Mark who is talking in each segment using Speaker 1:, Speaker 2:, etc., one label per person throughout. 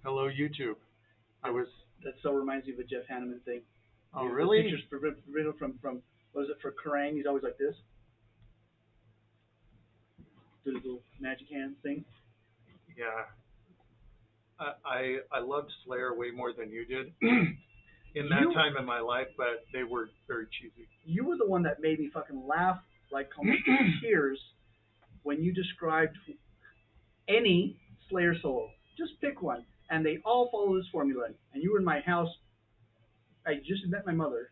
Speaker 1: Hello, YouTube. I was.
Speaker 2: That so reminds me of a Jeff Hanneman thing.
Speaker 1: Oh,
Speaker 2: The
Speaker 1: really?
Speaker 2: pictures from what is it for Kerrang? He's always like this, do the little magic hands thing.
Speaker 1: Yeah. I loved Slayer way more than you did in that
Speaker 2: You
Speaker 1: time in my life, but they were very cheesy.
Speaker 2: you were the one that made me fucking laugh like almost in tears when you described any Slayer solo. Just pick one, and they all follow this formula. And you were in my house. I just met my mother,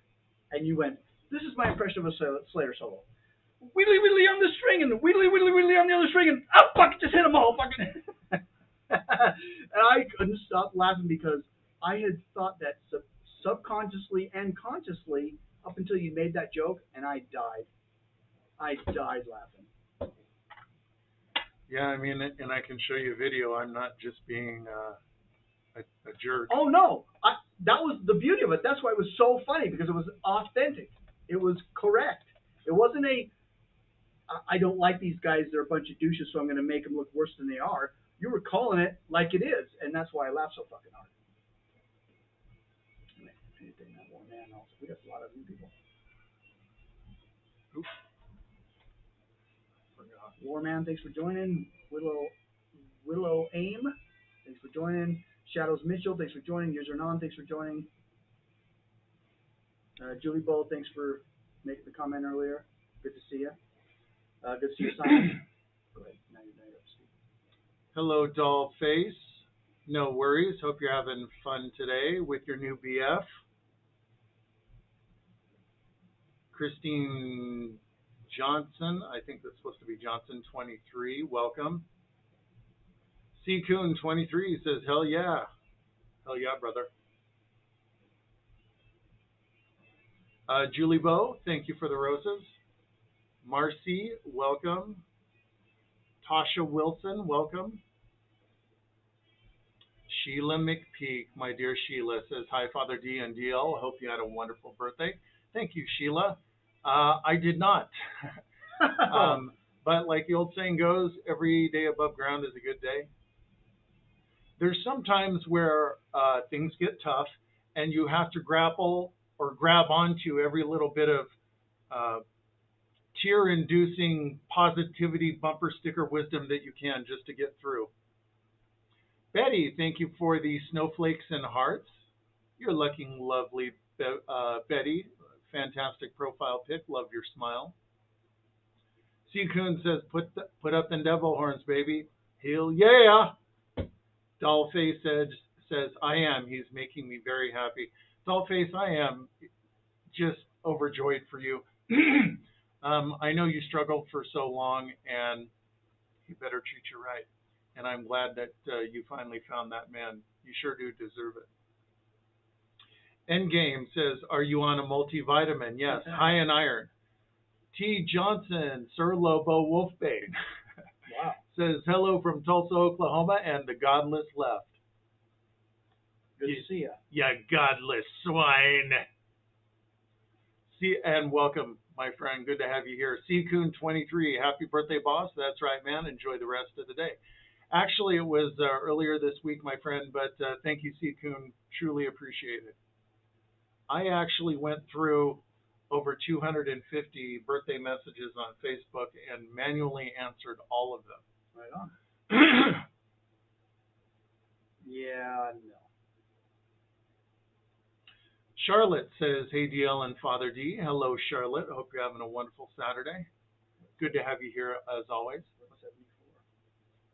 Speaker 2: and you went, "This is my impression of a Slayer solo. Wheedly wheedly on this string, and wheedly wheedly wheedly on the other string, and oh fuck, just hit them all, fucking." And I couldn't stop laughing because I had thought that subconsciously and consciously up until you made that joke, and I died. I died laughing.
Speaker 1: Yeah, I mean, and I can show you a video. I'm not just being a jerk.
Speaker 2: Oh no, that was the beauty of it. That's why it was so funny, because it was authentic. It was correct. It wasn't I don't like these guys. They're a bunch of douches, so I'm going to make them look worse than they are. You were calling it like it is, and that's why I laugh so fucking hard. We got a lot of new people.
Speaker 1: Oops. Forgot.
Speaker 2: Warman, thanks for joining. Willow Aim, thanks for joining. Shadows Mitchell, thanks for joining. User Non, thanks for joining. Julie Bow, thanks for making the comment earlier. Good to see you. Good to see you, Simon. Go ahead. Now you're up, Steve.
Speaker 1: Hello, doll face. No worries. Hope you're having fun today with your new BF. Christine Johnson, I think that's supposed to be Johnson 23. Welcome. C Coon 23 says, "Hell yeah, hell yeah, brother." Julie Bow, thank you for the roses. Marcy, welcome. Tasha Wilson, welcome. Sheila McPeak, my dear Sheila, says, "Hi, Father D and DL. Hope you had a wonderful birthday." Thank you, Sheila. I did not. But like the old saying goes, every day above ground is a good day. There's some times where things get tough and you have to grapple or grab onto every little bit of tear-inducing positivity bumper sticker wisdom that you can just to get through. Betty, thank you for the snowflakes and hearts. You're looking lovely, Betty. Fantastic profile pic. Love your smile. C. Coon says, put up the devil horns, baby. Hell yeah. Dollface says, "I am. He's making me very happy." Dollface, I am just overjoyed for you. I know you struggled for so long, and he better treat you right. And I'm glad that you finally found that man. You sure do deserve it. Endgame says, "Are you on a multivitamin?" Yes, high in iron. T. Johnson, Sir Lobo Wolfbane,
Speaker 2: Wow.
Speaker 1: says, "Hello from Tulsa, Oklahoma, and the godless left."
Speaker 2: Good to see you.
Speaker 1: Yeah, godless swine. See, and welcome, my friend. Good to have you here. C. Coon 23, happy birthday, boss. That's right, man. Enjoy the rest of the day. Actually, it was earlier this week, my friend, but thank you, C. Coon. Truly appreciate it. I actually went through over 250 birthday messages on Facebook and manually answered all of them.
Speaker 2: Right on. Yeah, no.
Speaker 1: Charlotte says, "Hey, DL and Father D." Hello, Charlotte. Hope you're having a wonderful Saturday. Good to have you here, as always.
Speaker 2: 74,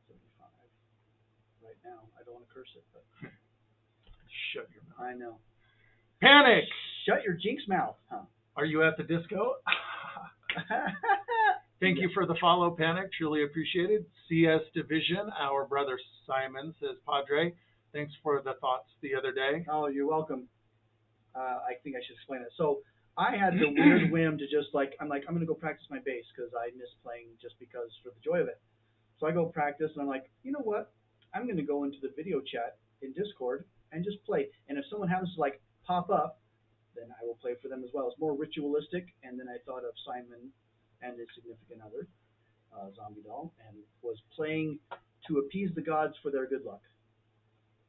Speaker 2: 75. Right now. I don't want to curse it, but.
Speaker 1: Shut your mouth.
Speaker 2: I know.
Speaker 1: Panic!
Speaker 2: Shut your jinx mouth, huh?
Speaker 1: Are you at the disco? Thank you for the follow, Panic. Truly appreciated. CS Division, our brother Simon says, "Padre, thanks for the thoughts the other day."
Speaker 2: Oh, you're welcome. I think I should explain it. So I had the weird whim to just I'm going to go practice my bass because I miss playing just because for the joy of it. So I go practice and I'm like, you know what? I'm going to go into the video chat in Discord and just play. And if someone happens to pop up, then I will play for them as well. It's more ritualistic. And then I thought of Simon and his significant other, Zombie Doll, and was playing to appease the gods for their good luck.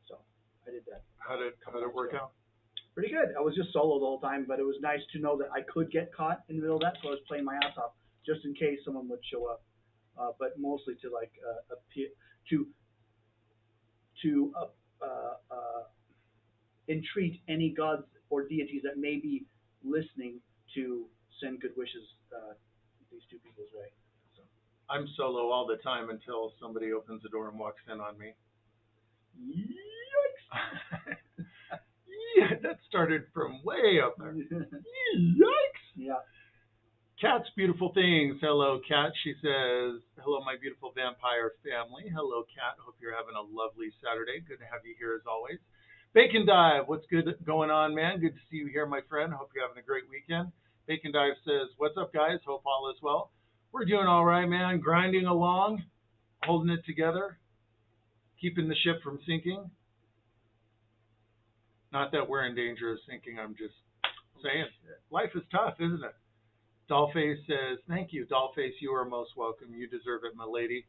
Speaker 2: So I did that a
Speaker 1: How
Speaker 2: couple
Speaker 1: did it
Speaker 2: months
Speaker 1: work
Speaker 2: ago.
Speaker 1: out?
Speaker 2: Pretty good. I was just solo the whole time, but it was nice to know that I could get caught in the middle of that, so I was playing my ass off just in case someone would show up. But mostly to like appear to to entreat any gods or deities that may be listening to send good wishes these two people's way. So.
Speaker 1: I'm solo all the time until somebody opens the door and walks in on me.
Speaker 2: Yikes!
Speaker 1: Yeah, that started from way up there. Yikes!
Speaker 2: Yeah.
Speaker 1: Cat's beautiful things. Hello, Cat. She says, hello, my beautiful vampire family. Hello, Cat. Hope you're having a lovely Saturday. Good to have you here as always. Bacon Dive, what's good going on, man? Good to see you here, my friend. Hope you're having a great weekend. Bacon Dive says, what's up, guys? Hope all is well. We're doing all right, man. Grinding along, holding it together, keeping the ship from sinking. Not that we're in danger of sinking. I'm just saying, life is tough, isn't it? Dollface says, thank you. Dollface, you are most welcome. You deserve it, my lady.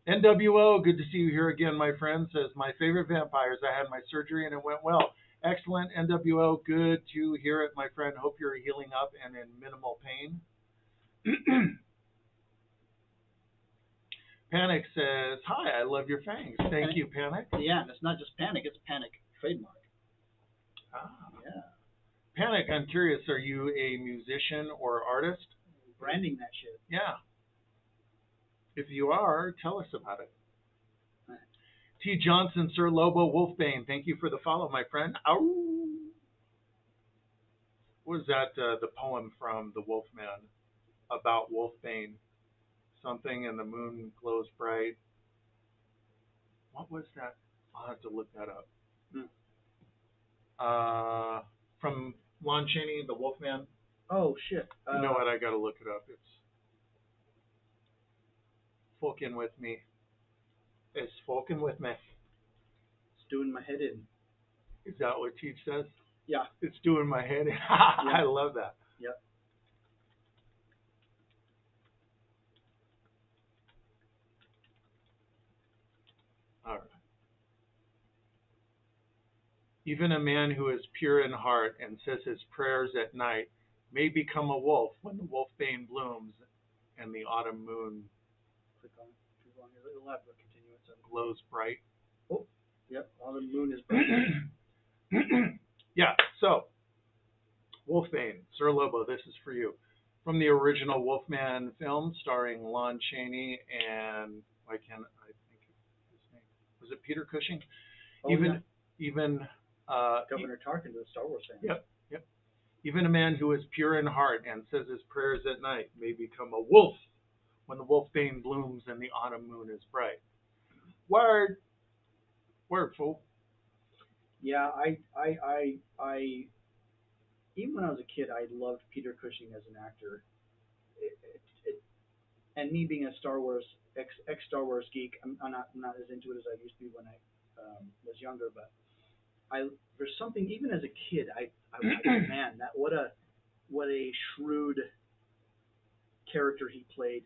Speaker 1: NWO, good to see you here again, my friend. Says, my favorite vampires. I had my surgery and it went well. Excellent, NWO. Good to hear it, my friend. Hope you're healing up and in minimal pain. Panic says, hi, I love your fangs. Thank you, Panic.
Speaker 2: Yeah, and it's not just Panic, it's Panic trademark.
Speaker 1: Ah.
Speaker 2: Yeah.
Speaker 1: Panic, I'm curious, are you a musician or artist?
Speaker 2: Branding that shit.
Speaker 1: Yeah. If you are, tell us about it.
Speaker 2: Right.
Speaker 1: T. Johnson, Sir Lobo, Wolfbane, thank you for the follow, my friend. Ow! What was that, the poem from the Wolfman about Wolfbane? Something and the moon glows bright. What was that? I'll have to look that up. From Lon Chaney, the Wolfman.
Speaker 2: Oh, shit.
Speaker 1: You know what? I got to look it up. It's Spoken with me. It's spoken with me.
Speaker 2: It's doing my head in.
Speaker 1: Is that what Teach says?
Speaker 2: Yeah.
Speaker 1: It's doing my head in. I love that.
Speaker 2: Yep.
Speaker 1: All right. Even a man who is pure in heart and says his prayers at night may become a wolf when the wolfbane blooms and the autumn moon
Speaker 2: Click on it. Too long. It'll have to continue it.
Speaker 1: glows bright.
Speaker 2: Oh, yep. Autumn moon is bright.
Speaker 1: Yeah, so Wolfbane, Sir Lobo, this is for you. From the original Wolfman film starring Lon Chaney and why can't I think his name? Was it Peter Cushing?
Speaker 2: Oh,
Speaker 1: even
Speaker 2: Governor Tarkin, the Star Wars fan.
Speaker 1: Yep. Even a man who is pure in heart and says his prayers at night may become a wolf when the wolfbane blooms and the autumn moon is bright. Word, fool.
Speaker 2: Yeah, even when I was a kid, I loved Peter Cushing as an actor. And me being a Star Wars ex Star Wars geek, I'm not as into it as I used to be when I was younger. But there's something even as a kid, man, that what a shrewd character he played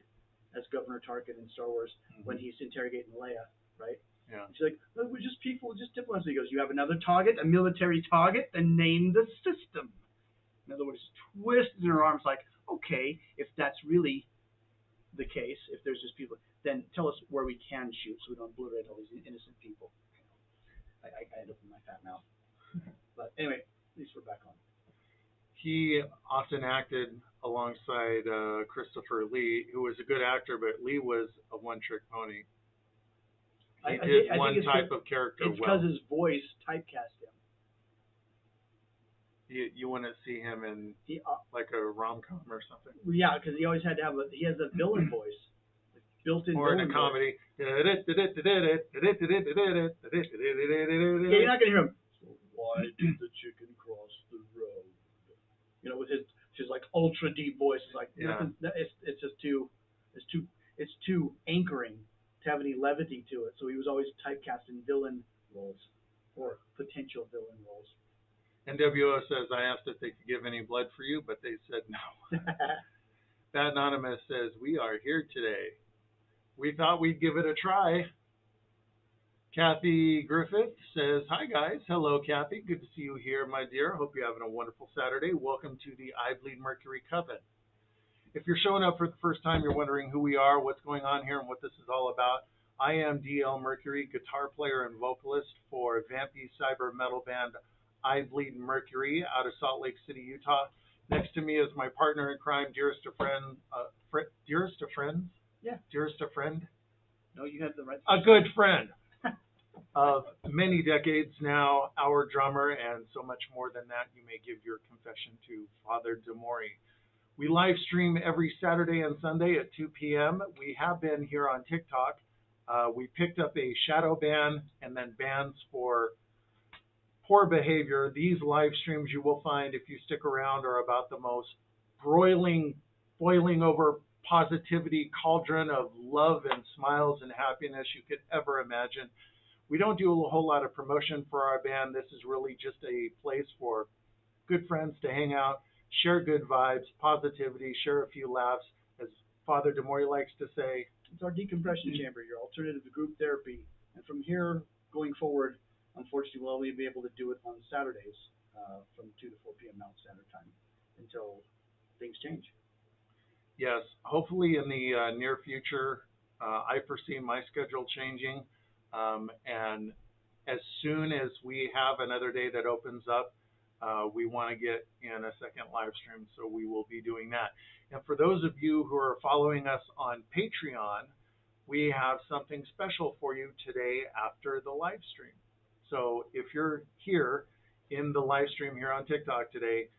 Speaker 2: as Governor Tarkin in Star Wars when he's interrogating Leia, right?
Speaker 1: Yeah.
Speaker 2: And she's like, oh, we're just people, just diplomats. He goes, you have another target, a military target, then name the system. In other words, twisted her arms like, okay, if that's really the case, if there's just people, then tell us where we can shoot so we don't obliterate all these innocent people. I end up in my fat mouth. But anyway, at least we're back on.
Speaker 1: He often acted alongside Christopher Lee, who was a good actor, but Lee was a one-trick pony. He did one type of character well.
Speaker 2: It's because his voice typecast him.
Speaker 1: You wouldn't see him in like a rom-com or something.
Speaker 2: Yeah, because he always had to have he has a villain voice, built-in
Speaker 1: or
Speaker 2: villain
Speaker 1: in a comedy.
Speaker 2: Yeah, you're not gonna hear him. So why did the chicken cross the road? You know, with his like ultra deep voice, it's like nothing. It's just it's too anchoring to have any levity to it. So he was always typecast in villain roles or potential villain roles.
Speaker 1: NWO says, I asked if they could give any blood for you, but they said no. Bat Anonymous says, we are here today. We thought we'd give it a try. Kathy Griffith says, "Hi guys, hello Kathy, good to see you here, my dear. Hope you're having a wonderful Saturday. Welcome to the I Bleed Mercury Coven. If you're showing up for the first time, you're wondering who we are, what's going on here, and what this is all about. I am DL Mercury, guitar player and vocalist for vampy cyber metal band I Bleed Mercury out of Salt Lake City, Utah. Next to me is my partner in crime, dearest of friends, dearest of friends,
Speaker 2: Yeah.
Speaker 1: dearest of friend,
Speaker 2: No, you had the right.
Speaker 1: a good friend of many decades now, our drummer, and so much more than that. You may give your confession to Father Demori. We live stream every Saturday and Sunday at 2 p.m. We have been here on TikTok. We picked up a shadow ban and then bans for poor behavior. These live streams you will find, if you stick around, are about the most broiling, boiling over positivity cauldron of love and smiles and happiness you could ever imagine. We don't do a whole lot of promotion for our band. This is really just a place for good friends to hang out, share good vibes, positivity, share a few laughs. As Father Demori likes to say,
Speaker 2: it's our decompression chamber, your alternative to group therapy. And from here going forward, unfortunately, we'll only be able to do it on Saturdays from 2 to 4 p.m. Mountain Standard Time until things change.
Speaker 1: Yes, hopefully in the near future, I foresee my schedule changing. And as soon as we have another day that opens up, we want to get in a second live stream, so we will be doing that. And for those of you who are following us on Patreon, we have something special for you today after the live stream. So if you're here in the live stream here on TikTok today,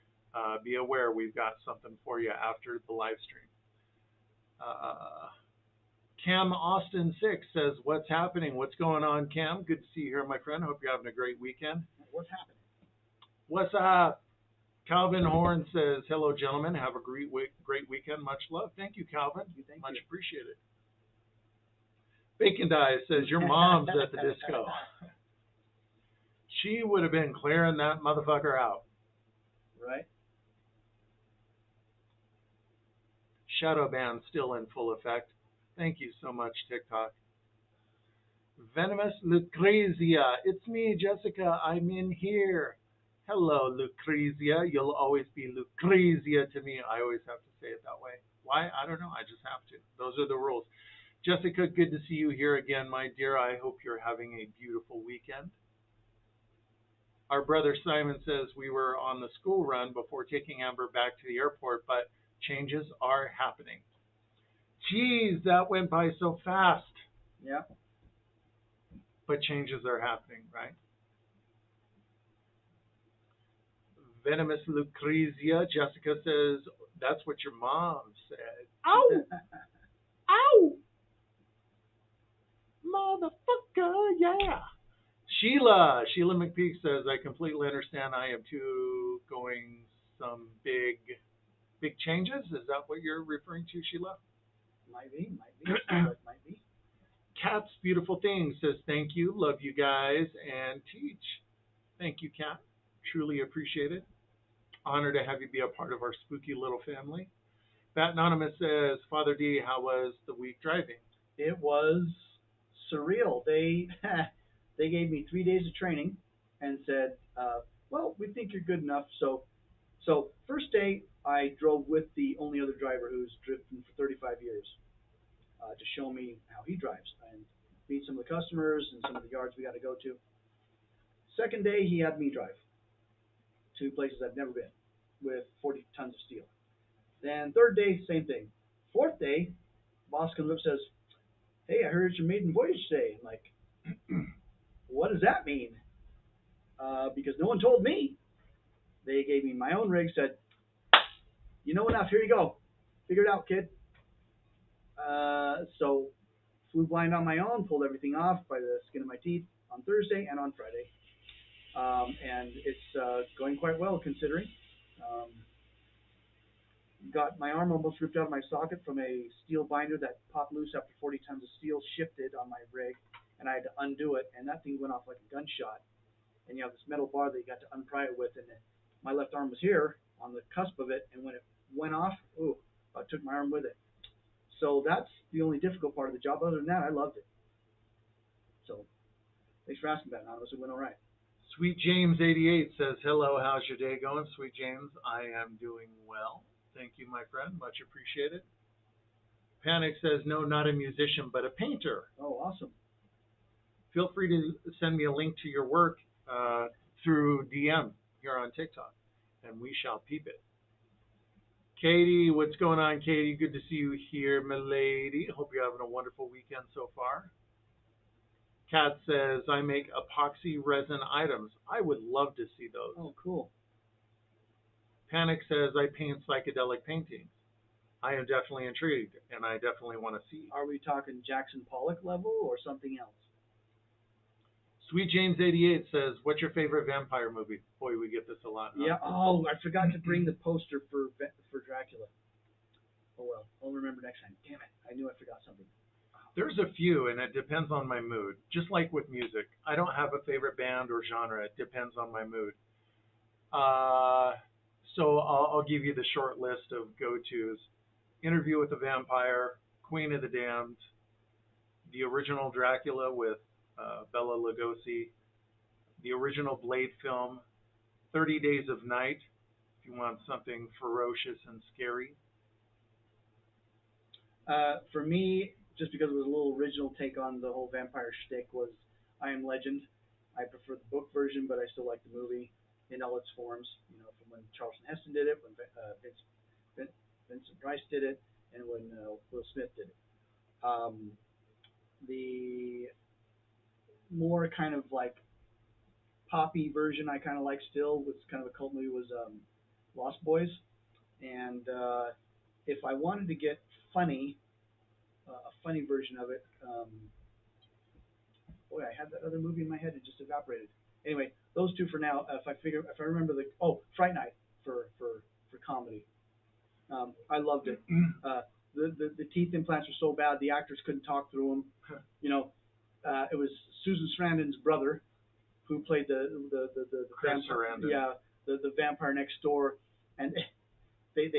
Speaker 1: be aware we've got something for you after the live stream. Cam Austin 6 says, "What's happening? What's going on, Cam? Good to see you here, my friend. Hope you're having a great weekend."
Speaker 2: What's happening?
Speaker 1: What's up? Calvin Horn says, "Hello, gentlemen. Have a great weekend. Much love." Thank you, Calvin. Much appreciated. Bacon Dye says, "Your mom's at the disco." She would have been clearing that motherfucker out.
Speaker 2: Right.
Speaker 1: Shadow ban still in full effect. Thank you so much, TikTok. Venomous Lucrezia. "It's me, Jessica. I'm in here." Hello, Lucrezia. You'll always be Lucrezia to me. I always have to say it that way. Why? I don't know. I just have to. Those are the rules. Jessica, good to see you here again, my dear. I hope you're having a beautiful weekend. Our brother Simon says, "We were on the school run before taking Amber back to the airport, but changes are happening." Geez, that went by so fast.
Speaker 2: Yeah.
Speaker 1: But changes are happening, right? Venomous Lucrezia. Jessica says, "That's what your mom said." Ow! Ow! Motherfucker, yeah. Sheila McPeak says, "I completely understand. I am too going some big changes." Is that what you're referring to, Sheila?
Speaker 2: Might be. Might be.
Speaker 1: Cat's Beautiful Thing says, "Thank you. Love you guys and teach." Thank you, Cat. Truly appreciate it. Honor to have you be a part of our spooky little family. Bat Anonymous says, "Father D, how was the week driving?"
Speaker 2: It was surreal. They they gave me 3 days of training and said, "Well, we think you're good enough." So first day I drove with the only other driver who's driven for 35 years to show me how he drives and meet some of the customers and some of the yards we got to go to. Second day he had me drive to places I've never been with 40 tons of steel. Then third day, same thing. Fourth day, boss comes up and says, "Hey, I heard it's your maiden voyage today." I'm like, "What does that mean?" Because no one told me. They gave me my own rig, said, "You know enough, here you go. Figure it out, kid." So flew blind on my own, pulled everything off by the skin of my teeth on Thursday and on Friday. And it's going quite well considering. Um, got my arm almost ripped out of my socket from a steel binder that popped loose after 40 tons of steel shifted on my rig, and I had to undo it, and that thing went off like a gunshot. And you have this metal bar that you got to unpry it with, and my left arm was here on the cusp of it, and when it went off, ooh, I took my arm with it. So that's the only difficult part of the job. Other than that, I loved it. So Thanks for asking that, Anonymous. It went all right.
Speaker 1: Sweet James 88 says, hello, how's your day going? Sweet James, I am doing well. Thank you, my friend. Much appreciated. Panic says, no, not a musician, but a painter.
Speaker 2: Oh, awesome.
Speaker 1: Feel free to send me a link to your work through DM here on TikTok, and we shall peep it. Katie, what's going on, Katie? Good to see you here, milady. Hope you're having a wonderful weekend so far. Kat says, I make epoxy resin items. I would love to see those.
Speaker 2: Oh, cool.
Speaker 1: Panic says, I paint psychedelic paintings. I am definitely intrigued, and I definitely want to see.
Speaker 2: Are we talking Jackson Pollock level or something else?
Speaker 1: Sweet James 88 says, what's your favorite vampire movie? Boy, we get this a lot. Huh?
Speaker 2: Yeah. Oh, I forgot to bring the poster for Dracula. Oh well, I'll remember next time. Damn it! I knew I forgot something.
Speaker 1: There's a few, and it depends on my mood. Just like with music, I don't have a favorite band or genre. It depends on my mood. So I'll give you the short list of go-tos: Interview with the Vampire, Queen of the Damned, the original Dracula with Bela Lugosi, the original Blade film, 30 Days of Night, if you want something ferocious and scary.
Speaker 2: For me, just because it was a little original take on the whole vampire shtick, was I Am Legend. I prefer the book version, but I still like the movie in all its forms. You know, from when Charlton Heston did it, when Vincent Price did it, and when Will Smith did it. The more kind of like poppy version I kind of like still, was kind of a cult movie, was Lost Boys. And if I wanted to get funny, a funny version of it, boy, I had that other movie in my head, it just evaporated. Anyway, those two for now. If I remember Fright Night for comedy. I loved it. The teeth implants were so bad the actors couldn't talk through them. You know, it was Susan Sarandon's brother who played the vampire.
Speaker 1: Sarandon.
Speaker 2: Yeah, the vampire next door, and they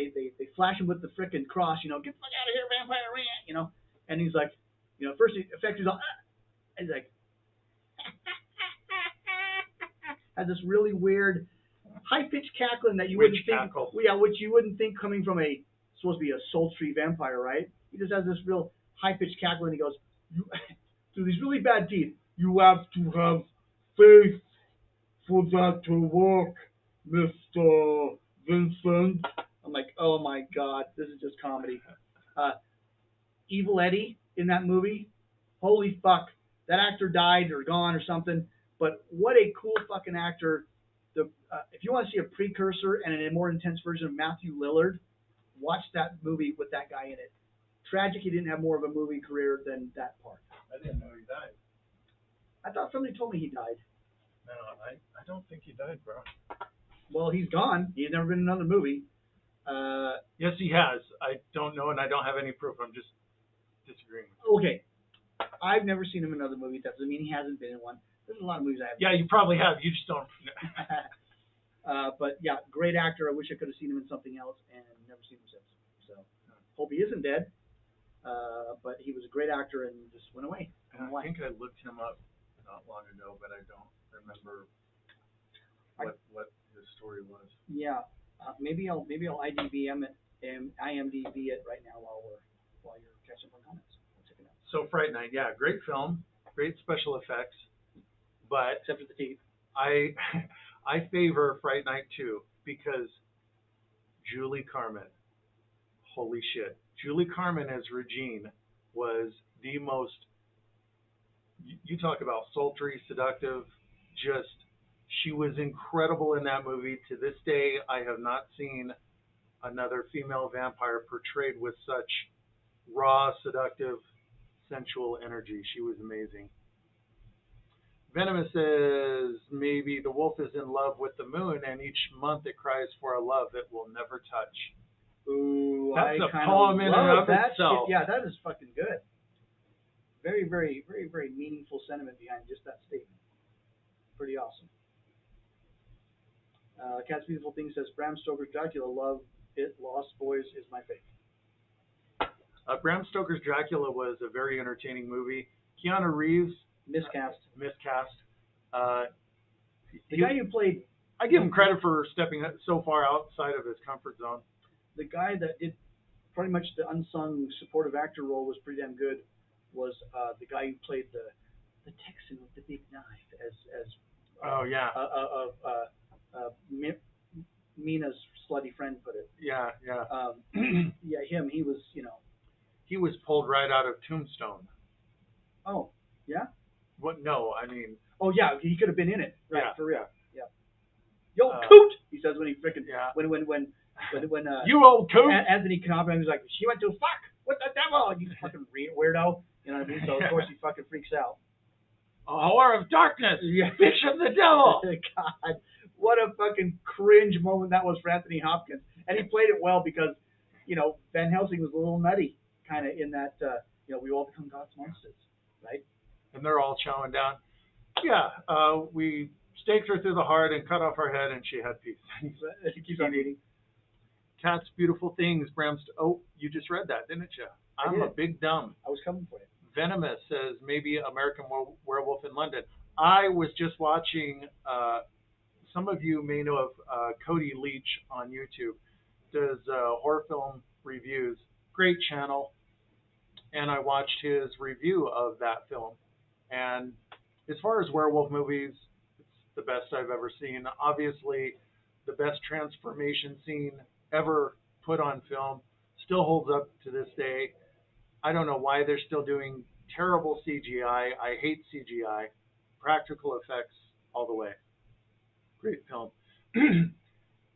Speaker 2: flash him with the frickin' cross. You know, get the fuck out of here, vampire rant. You know, and he's like, you know, first he's all, and he's like, had this really weird high pitched cackling that you wouldn't think.
Speaker 1: Cackle.
Speaker 2: Yeah, which you wouldn't think coming from supposed to be a sultry vampire, right? He just has this real high pitched cackle, and he goes, through these really bad teeth, you have to have faith for that to work, Mr. Vincent. I'm like, oh my god, this is just comedy. Evil Eddie in that movie, holy fuck, that actor died or gone or something, but what a cool fucking actor. If you want to see a precursor and a more intense version of Matthew Lillard, watch that movie with that guy in it. Tragic he didn't have more of a movie career than that part.
Speaker 1: I didn't know he died.
Speaker 2: I thought somebody told me he died.
Speaker 1: No, I don't think he died, bro.
Speaker 2: Well, he's gone. He's never been in another movie.
Speaker 1: Yes, he has. I don't know, and I don't have any proof. I'm just disagreeing.
Speaker 2: Okay. I've never seen him in another movie. That doesn't mean he hasn't been in one. There's a lot of movies I haven't.
Speaker 1: Yeah, you probably have. You just don't.
Speaker 2: But yeah, great actor. I wish I could have seen him in something else, and never seen him since. So hope he isn't dead. But he was a great actor and just went away.
Speaker 1: I think I looked him up not long ago, but I don't remember what his story was.
Speaker 2: Yeah, maybe I'll IMDb it right now while you're catching up on comments. I'll check it out.
Speaker 1: So Fright Night, yeah, great film, great special effects, but
Speaker 2: Except for the teeth.
Speaker 1: I favor Fright Night 2 because Julie Carmen, holy shit, Julie Carmen as Regine was the most. You talk about sultry, seductive, just. She was incredible in that movie. To this day, I have not seen another female vampire portrayed with such raw, seductive, sensual energy. She was amazing. Venomous says, maybe the wolf is in love with the moon, and each month it cries for a love it will never touch.
Speaker 2: Ooh,
Speaker 1: that's
Speaker 2: a
Speaker 1: poem in and of itself.
Speaker 2: Yeah, that is fucking good. Very, very, very, very meaningful sentiment behind just that statement. Pretty awesome. Cat's Beautiful Thing says, Bram Stoker's Dracula, love it, Lost Boys is my favorite.
Speaker 1: Bram Stoker's Dracula was a very entertaining movie. Keanu Reeves,
Speaker 2: Miscast.
Speaker 1: Miscast. Uh,
Speaker 2: The guy who played
Speaker 1: I give him credit for stepping so far outside of his comfort zone.
Speaker 2: the guy that did pretty much the unsung supportive actor role was pretty damn good. Was the guy who played the Texan with the big knife as
Speaker 1: Oh yeah,
Speaker 2: Mina's slutty friend put it.
Speaker 1: yeah, yeah.
Speaker 2: Yeah, him. He was,
Speaker 1: He was pulled right out of Tombstone.
Speaker 2: Oh, yeah.
Speaker 1: What? No, I mean,
Speaker 2: Oh, yeah. He could have been in it. Right,
Speaker 1: yeah,
Speaker 2: for real.
Speaker 1: yeah.
Speaker 2: Yeah. Yo,
Speaker 1: Uh,
Speaker 2: coot! He says when he freaking
Speaker 1: yeah.
Speaker 2: when
Speaker 1: You old coot!
Speaker 2: Anthony Cumberland was like, she went to fuck what the devil, and you fucking weirdo. You know what I mean? So of course he fucking freaks out.
Speaker 1: A whore of darkness,
Speaker 2: Yeah.
Speaker 1: bitch of the devil.
Speaker 2: God, what a fucking cringe moment that was for Anthony Hopkins, and he played it well because, Van Helsing was a little nutty, kind of in that, we all become God's monsters, right?
Speaker 1: And they're all chowing down. Yeah, we staked her through the heart and cut off her head, and she had peace.
Speaker 2: He keeps on eating.
Speaker 1: Cat's beautiful things, Bramst. Oh, you just read that, didn't you? I'm a big dumb.
Speaker 2: I was coming for you.
Speaker 1: Venomous says maybe American Werewolf in London. I was just watching. Some of you may know of Cody Leach on YouTube. Does horror film reviews. Great channel. And I watched his review of that film. And as far as werewolf movies, it's the best I've ever seen. Obviously, the best transformation scene ever put on film. Still holds up to this day. I don't know why they're still doing terrible CGI. I hate CGI. Practical effects all the way. Great film.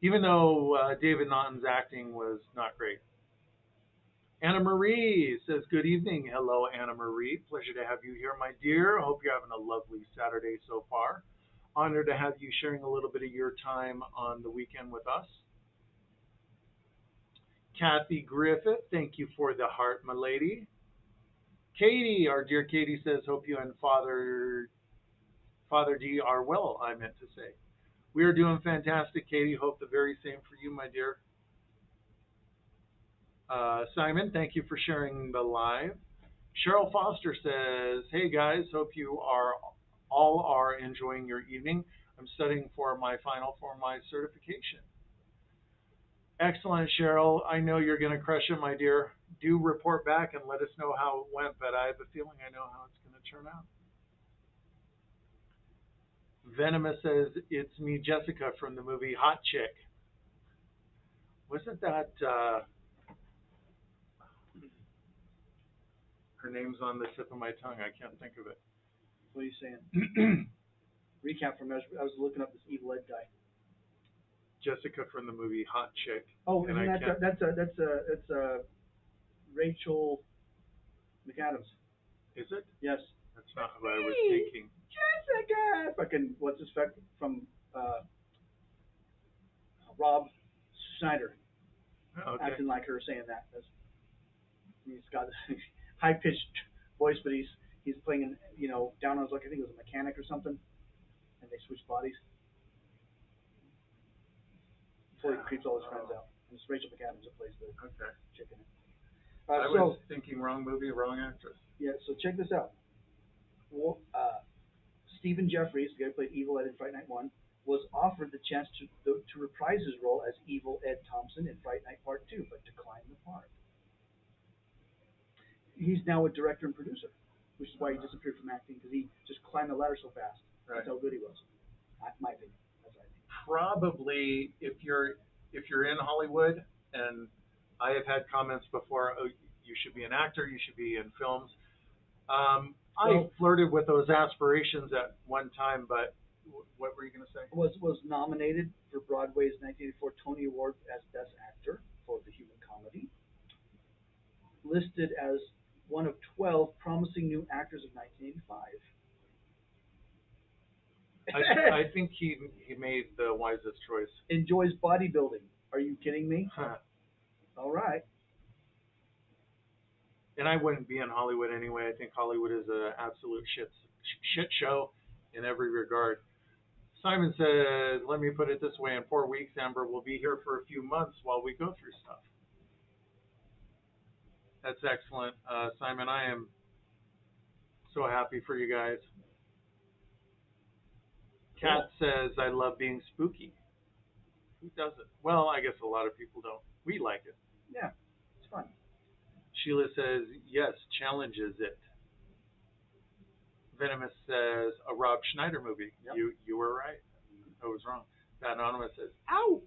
Speaker 1: Even though David Naughton's acting was not great. Anna Marie says, good evening. Hello, Anna Marie. Pleasure to have you here, my dear. Hope you're having a lovely Saturday so far. Honored to have you sharing a little bit of your time on the weekend with us. Kathy Griffith, thank you for the heart, my lady. Katie, our dear Katie says, hope you and Father D are well, I meant to say. We are doing fantastic, Katie. Hope the very same for you, my dear. Simon, thank you for sharing the live. Cheryl Foster says, hey guys, hope you all are enjoying your evening. I'm studying for my final for my certification. Excellent, Cheryl. I know you're going to crush it, my dear. Do report back and let us know how it went, but I have a feeling I know how it's going to turn out. Venomous says, it's me, Jessica, from the movie Hot Chick. Wasn't that, her name's on the tip of my tongue. I can't think of it.
Speaker 2: What are you saying? Recap from I was looking up this Evil Ed guy.
Speaker 1: Jessica from the movie Hot Chick.
Speaker 2: Oh, and that's Rachel McAdams.
Speaker 1: Is it?
Speaker 2: Yes.
Speaker 1: That's not who I was thinking.
Speaker 2: Jessica! Fucking, what's his fact from Rob Schneider.
Speaker 1: Okay.
Speaker 2: Acting like her saying that. He's got this high pitched voice, but he's playing, down on his luck. I think it was a mechanic or something, and they switch bodies before he creeps all his friends out. And it's Rachel McAdams that plays the chick in it.
Speaker 1: I was thinking wrong movie, wrong actress.
Speaker 2: Yeah, so check this out. Well, Stephen Jeffries, the guy who played Evil Ed in Fright Night 1, was offered the chance to reprise his role as Evil Ed Thompson in Fright Night Part 2, but declined the part. He's now a director and producer, which is why he disappeared from acting, because he just climbed the ladder so fast. Right. That's how good he was. That's my opinion. That's what I think. Probably,
Speaker 1: if you're in Hollywood, and I have had comments before, oh, you should be an actor, you should be in films. I flirted with those aspirations at one time, but what were you going to say?
Speaker 2: Was nominated for Broadway's 1984 Tony Award as Best Actor for the Human Comedy. Listed as one of 12 promising new actors of 1985.
Speaker 1: I think he made the wisest choice.
Speaker 2: Enjoys bodybuilding. Are you kidding me? All right.
Speaker 1: And I wouldn't be in Hollywood anyway. I think Hollywood is an absolute shit show in every regard. Simon says, let me put it this way, in 4 weeks, Amber will be here for a few months while we go through stuff. That's excellent. Simon, I am So happy for you guys.
Speaker 2: Cool.
Speaker 1: Kat says, I love being spooky. Who doesn't? Well, I guess a lot of people don't. We like it.
Speaker 2: Yeah, it's fun.
Speaker 1: Sheila says, yes, challenges it. Venomous says, a Rob Schneider movie.
Speaker 2: Yep.
Speaker 1: You were right. I was wrong. That Anonymous says, ow!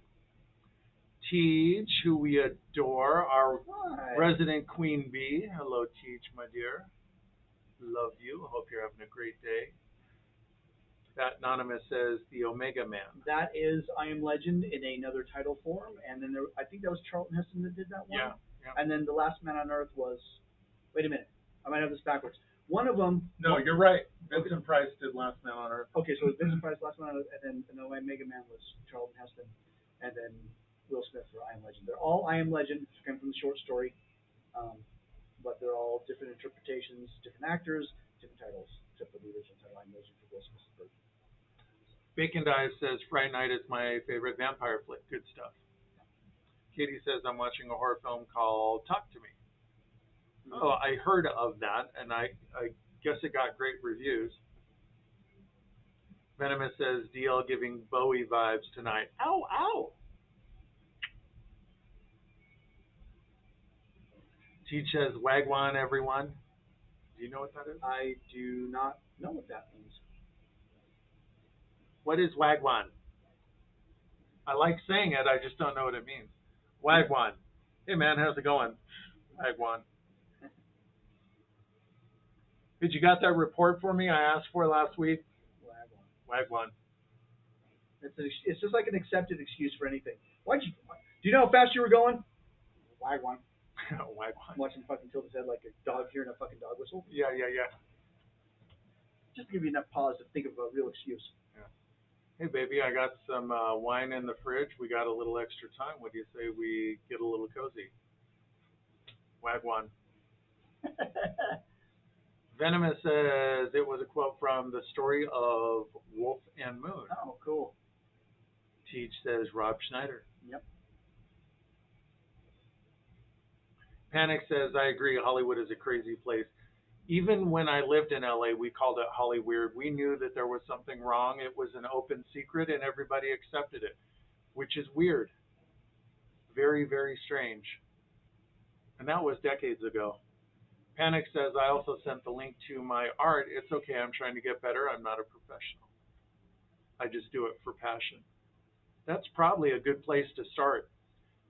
Speaker 1: Teach, who we adore, our
Speaker 2: Hi.
Speaker 1: resident queen bee. Hello, Teach, my dear. Love you. Hope you're having a great day. That Anonymous says, the Omega Man.
Speaker 2: That is I Am Legend in another title form, and then I think that was Charlton Heston that did that one.
Speaker 1: Yeah, yeah.
Speaker 2: And then The Last Man on Earth was. Wait a minute, I might have this backwards. One of them.
Speaker 1: No, you're right. Vincent Price did Last Man on Earth.
Speaker 2: Okay, so it was Vincent Price, Last Man on Earth, and then Mega Man was Charlton Heston, and then Will Smith for I Am Legend. They're all I Am Legend, came from the short story, but they're all different interpretations, different actors, different titles, except for the original title I Am Legend for Will Smith's version.
Speaker 1: Bacon Dive says, Fright Night is my favorite vampire flick. Good stuff. Katie says, I'm watching a horror film called Talk to Me. Oh, I heard of that, and I guess it got great reviews. Venomous says, DL giving Bowie vibes tonight. Ow, ow. Teach says, Wagwan, everyone. Do you know what that is?
Speaker 2: I do not know what that means.
Speaker 1: What is Wagwan? I like saying it, I just don't know what it means. Wagwan. Hey, man, how's it going? Wagwan. Did you got that report for me I asked for last week? Wagwan.
Speaker 2: It's just like an accepted excuse for anything. Do you know how fast you were going? Wagwan.
Speaker 1: Wagwan.
Speaker 2: Watching fucking tilt his head like a dog hearing a fucking dog whistle.
Speaker 1: Yeah, yeah, yeah.
Speaker 2: Just to give you enough pause to think of a real excuse.
Speaker 1: Yeah. Hey, baby, I got some wine in the fridge. We got a little extra time. What do you say we get a little cozy? Wagwan. Venomous says it was a quote from the story of Wolf and Moon.
Speaker 2: Oh, cool.
Speaker 1: Teach says Rob Schneider.
Speaker 2: Yep.
Speaker 1: Panic says, I agree, Hollywood is a crazy place. Even when I lived in LA, we called it Hollyweird. We knew that there was something wrong. It was an open secret, and everybody accepted it, which is weird. Very, very strange. And that was decades ago. Panic says, I also sent the link to my art. It's okay, I'm trying to get better. I'm not a professional. I just do it for passion. That's probably a good place to start,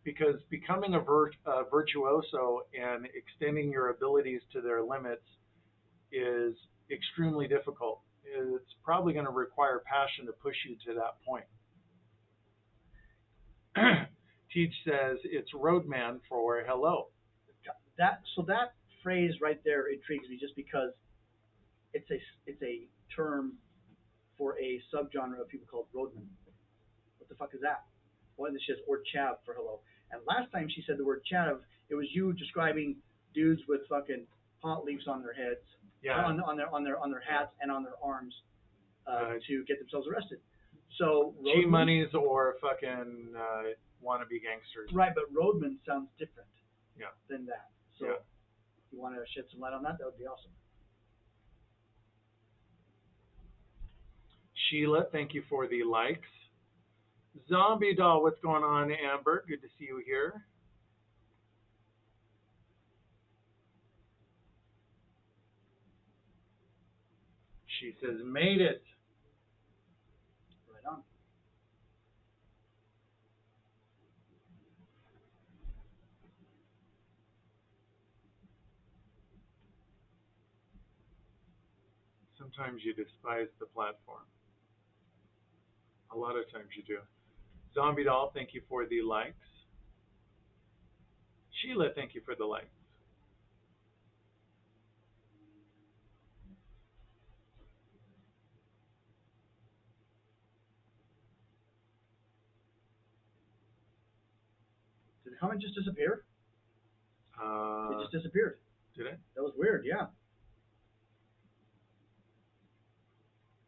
Speaker 1: because becoming a virtuoso and extending your abilities to their limits is extremely difficult. It's probably going to require passion to push you to that point. Teach says it's Roadman for hello.
Speaker 2: That phrase right there intrigues me just because it's a term for a subgenre of people called roadmen. What the fuck is that? What is this? Or chav for hello. And last time she said the word chav, it was you describing dudes with fucking pot leaves on their heads,
Speaker 1: Yeah.
Speaker 2: on their hats and on their arms to get themselves arrested. So
Speaker 1: G monies or fucking wannabe gangsters.
Speaker 2: Right, but roadman sounds different.
Speaker 1: Yeah.
Speaker 2: Than that. So
Speaker 1: yeah.
Speaker 2: If you want to shed some light on that, that would be awesome.
Speaker 1: Sheila, thank you for the likes. Zombie Doll, what's going on, Amber? Good to see you here. She says, made it.
Speaker 2: Right on.
Speaker 1: Sometimes you despise the platform. A lot of times you do. Zombie Doll, thank you for the likes. Sheila, thank you for the likes.
Speaker 2: Did the comment just disappear? It just disappeared.
Speaker 1: Did it?
Speaker 2: That was weird, yeah.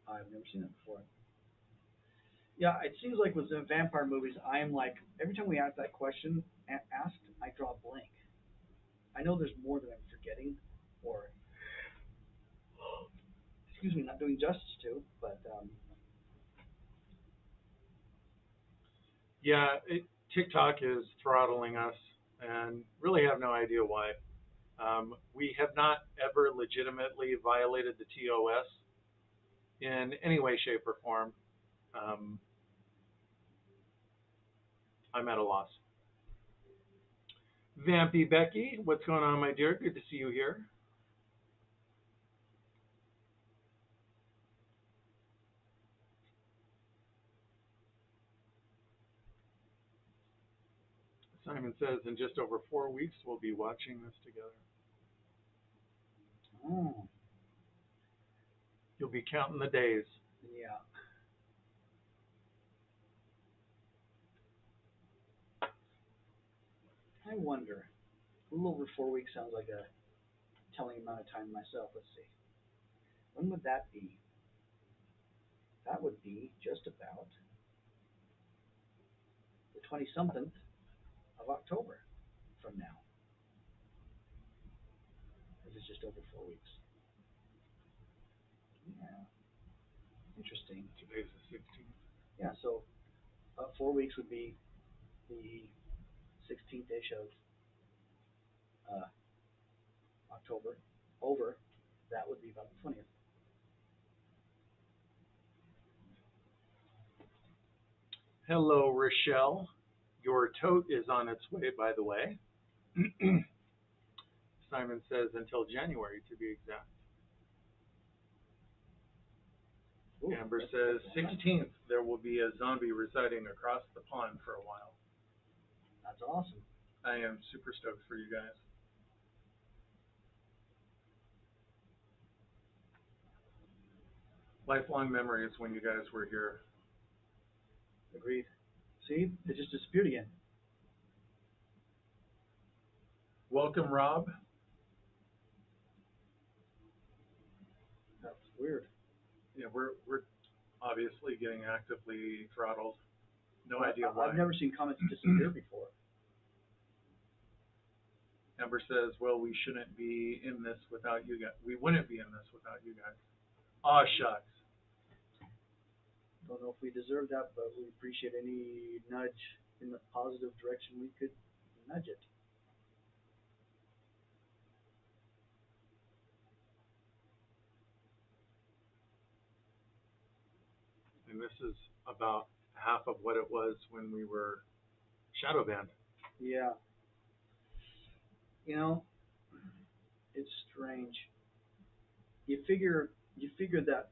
Speaker 2: I've never seen that before. Yeah, it seems like with the vampire movies, I am like, every time we ask that question asked, I draw a blank. I know there's more that I'm forgetting, or excuse me, not doing justice to, but
Speaker 1: Yeah, TikTok is throttling us, and really have no idea why. We have not ever legitimately violated the TOS in any way, shape, or form. Um, I'm at a loss. Vampy Becky, what's going on, my dear? Good to see you here. Simon says in just over 4 weeks we'll be watching this together.
Speaker 2: oh,
Speaker 1: You'll be counting the days.
Speaker 2: yeah. I wonder. A little over 4 weeks sounds like a telling amount of time myself. Let's see. When would that be? That would be just about the 20 something of October from now. This is just over 4 weeks. Yeah, interesting.
Speaker 1: Today's the 16th.
Speaker 2: Yeah, so 4 weeks would be the 16th day of uh, October. Over, that would be about the 20th.
Speaker 1: Hello, Rochelle. Your tote is on its way, by the way. Simon says until January, to be exact.
Speaker 2: Ooh,
Speaker 1: Amber says 16th, there will be a zombie residing across the pond for a while.
Speaker 2: That's awesome.
Speaker 1: I am super stoked for you guys. Lifelong memories when you guys were here.
Speaker 2: Agreed. See, it just disappeared again.
Speaker 1: Welcome, Rob.
Speaker 2: That's weird.
Speaker 1: Yeah, we're obviously getting actively throttled. No idea
Speaker 2: I've
Speaker 1: why.
Speaker 2: never seen comments disappear before.
Speaker 1: Amber says, well, we shouldn't be in this without you guys. We wouldn't be in this without you guys. Aw, shucks.
Speaker 2: Don't know if we deserve that, but we appreciate any nudge in the positive direction we could nudge it.
Speaker 1: And this is about half of what it was when we were shadow banned.
Speaker 2: Yeah. You know, it's strange. You figure that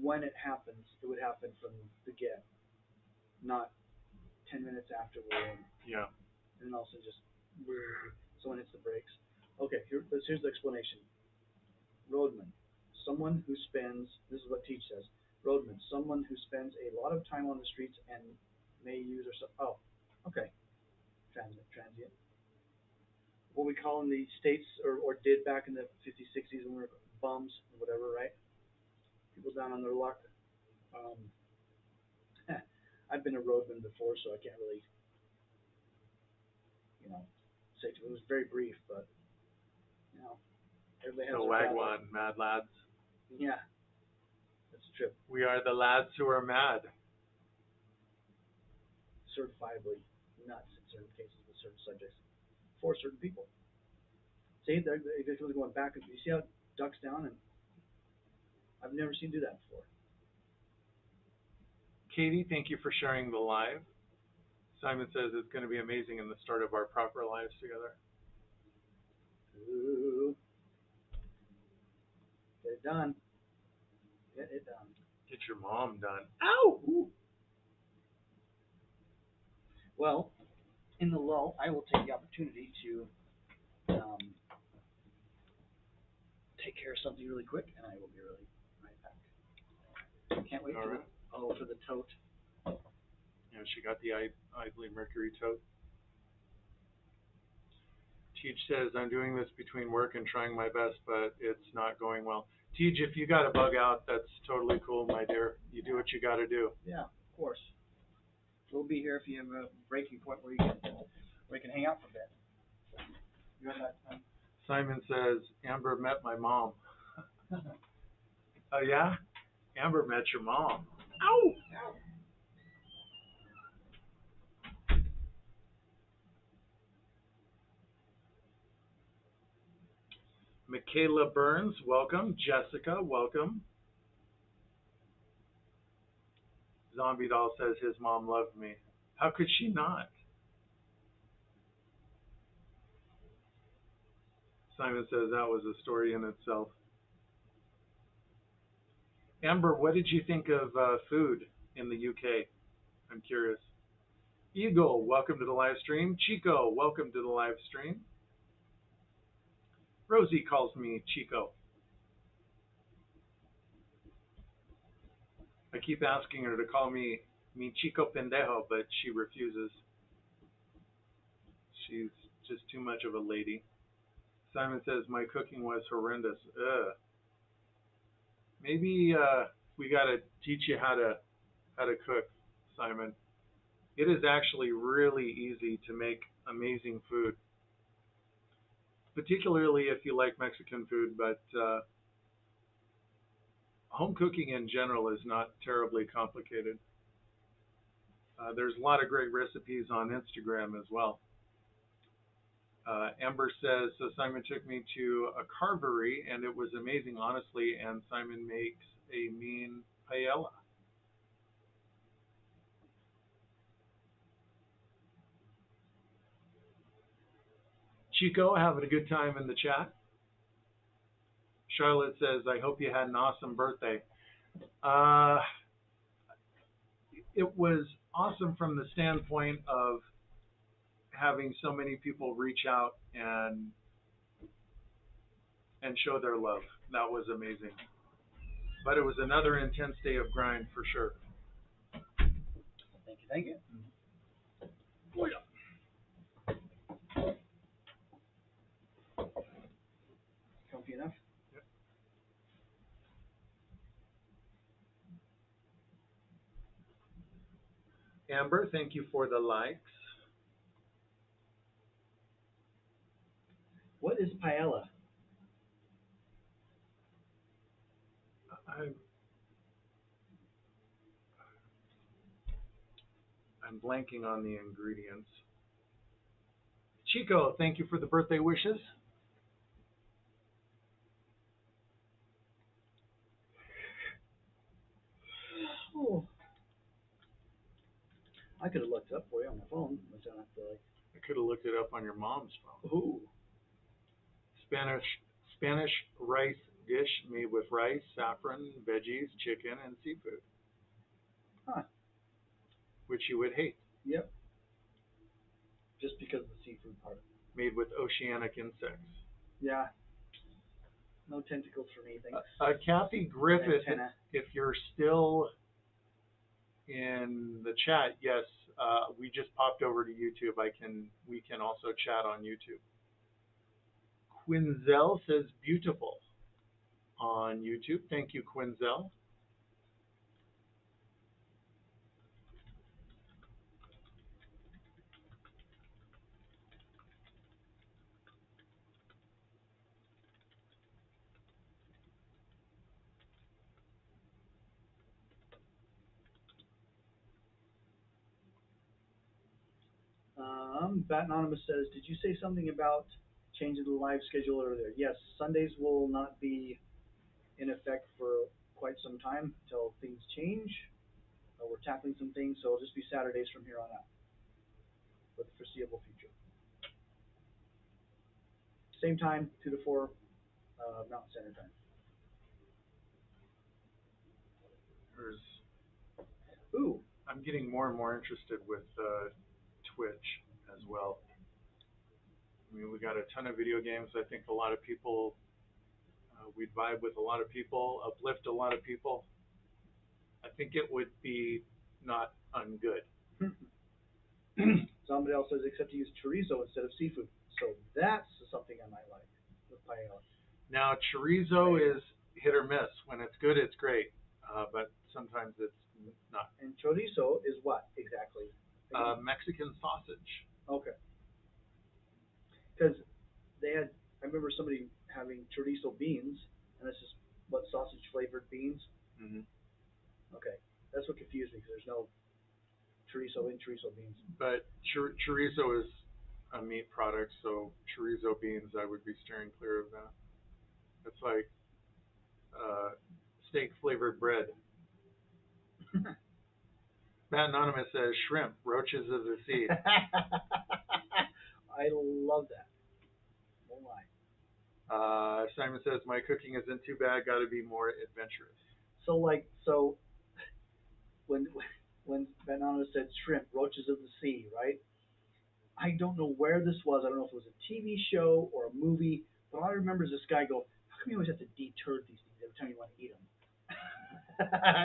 Speaker 2: when it happens, it would happen from the get, not 10 minutes after we're in,
Speaker 1: Yeah.
Speaker 2: and also just someone hits the brakes. Okay, here's the explanation. Roadman, someone who spends. This is what Teach says. Roadman, someone who spends a lot of time on the streets and may use or so. Oh, okay. Transient. What we call in the states or did back in the 50s, 60s when we were bums or whatever, right? People down on their luck. Um, I've been a roadman before, so I can't really, you know, say it was very brief, but you know, everybody has
Speaker 1: So
Speaker 2: their path.
Speaker 1: Wagwan, mad lads.
Speaker 2: Yeah, that's a trip.
Speaker 1: We are the lads who are mad.
Speaker 2: Certifiably nuts in certain cases with certain subjects for certain people. See, they're really going back. You see how it ducks down, and I've never seen do that before.
Speaker 1: Katie, thank you for sharing the live. Simon says it's going to be amazing in the start of our proper lives together.
Speaker 2: Ooh, get it done. Get it done.
Speaker 1: Get your mom done.
Speaker 2: Ow! Ooh. Well, in the lull, I will take the opportunity to take care of something really quick, and I will be really right back. Can't wait
Speaker 1: All
Speaker 2: for
Speaker 1: right.
Speaker 2: for the tote.
Speaker 1: Yeah, she got the idly Mercury tote. Teach says, I'm doing this between work and trying my best, but it's not going well. Teach, if you got to bug out, that's totally cool, my dear. You do what you got to do.
Speaker 2: Yeah, of course. We'll be here if you have a breaking point where you can hang out for a bit. You have that time.
Speaker 1: Simon says, Amber met my mom. Oh yeah, Amber met your mom.
Speaker 2: Ow!
Speaker 1: Michaela Burns, welcome. Jessica, welcome. Zombie Doll says his mom loved me. How could she not? Simon says that was a story in itself. Amber, what did you think of food in the UK? I'm curious. Eagle, welcome to the live stream. Chico, welcome to the live stream. Rosie calls me Chico. I keep asking her to call me Chico Pendejo, but she refuses. She's just too much of a lady. Simon says my cooking was horrendous. Ugh. Maybe we gotta teach you how to cook, Simon. It is actually really easy to make amazing food, particularly if you like Mexican food. But home cooking in general is not terribly complicated. There's a lot of great recipes on Instagram as well. Amber says, so Simon took me to a carvery and it was amazing, honestly. And Simon makes a mean paella. Chico, having a good time in the chat. Charlotte says, I hope you had an awesome birthday. Uh, it was awesome from the standpoint of having so many people reach out and show their love. That was amazing. But it was another intense day of grind for sure.
Speaker 2: Thank you, thank you.
Speaker 1: Oh, yeah.
Speaker 2: Comfy enough?
Speaker 1: Amber, thank you for the likes.
Speaker 2: What is paella?
Speaker 1: I'm, I'm blanking on the ingredients. Chico, thank you for the birthday wishes.
Speaker 2: Oh, I could have looked it up for you on my phone, but I don't have to like.
Speaker 1: I could have looked it up on your mom's phone.
Speaker 2: Ooh.
Speaker 1: Spanish Spanish rice dish made with rice, saffron, veggies, chicken, and seafood,
Speaker 2: Huh.
Speaker 1: which you would hate.
Speaker 2: Yep. Just because of the seafood part.
Speaker 1: Made with oceanic insects.
Speaker 2: Yeah. No tentacles for me, thanks.
Speaker 1: Kathy Griffith,
Speaker 2: Antenna.
Speaker 1: if you're still in the chat, yes, we just popped over to YouTube. We can also chat on YouTube. Quinzel says beautiful on YouTube. Thank you, Quinzel.
Speaker 2: Bat Anonymous says, did you say something about changing the live schedule earlier? Yes, Sundays will not be in effect for quite some time until things change. We're tackling some things, so it'll just be Saturdays from here on out for the foreseeable future. Same time, 2 to 4 Mountain Standard Time.
Speaker 1: There's,
Speaker 2: Ooh.
Speaker 1: I'm getting more and more interested with Twitch as well. I mean, we got a ton of video games. I think a lot of people, we'd vibe with a lot of people, uplift a lot of people. I think it would be not ungood.
Speaker 2: Somebody else says, except to use chorizo instead of seafood. So that's something I might like with paella.
Speaker 1: Now, chorizo is hit or miss. When it's good, it's great, but sometimes it's not.
Speaker 2: And chorizo is what exactly?
Speaker 1: Mexican sausage.
Speaker 2: Okay. Because they had, I remember somebody having chorizo beans, and this is what sausage flavored beans.
Speaker 1: Hmm.
Speaker 2: Okay, that's what confused me because there's no chorizo in chorizo beans.
Speaker 1: But chorizo is a meat product, so chorizo beans, I would be steering clear of that. It's like uh, steak flavored bread. Matt Anonymous says shrimp, roaches of the sea.
Speaker 2: I love that. Oh my.
Speaker 1: Simon says my cooking isn't too bad. Got to be more adventurous.
Speaker 2: So when when Banana said shrimp, roaches of the sea, right? I don't know where this was. I don't know if it was a TV show or a movie, but all I remember is this guy go, "How come you always have to deturd these things every time you want to eat them?"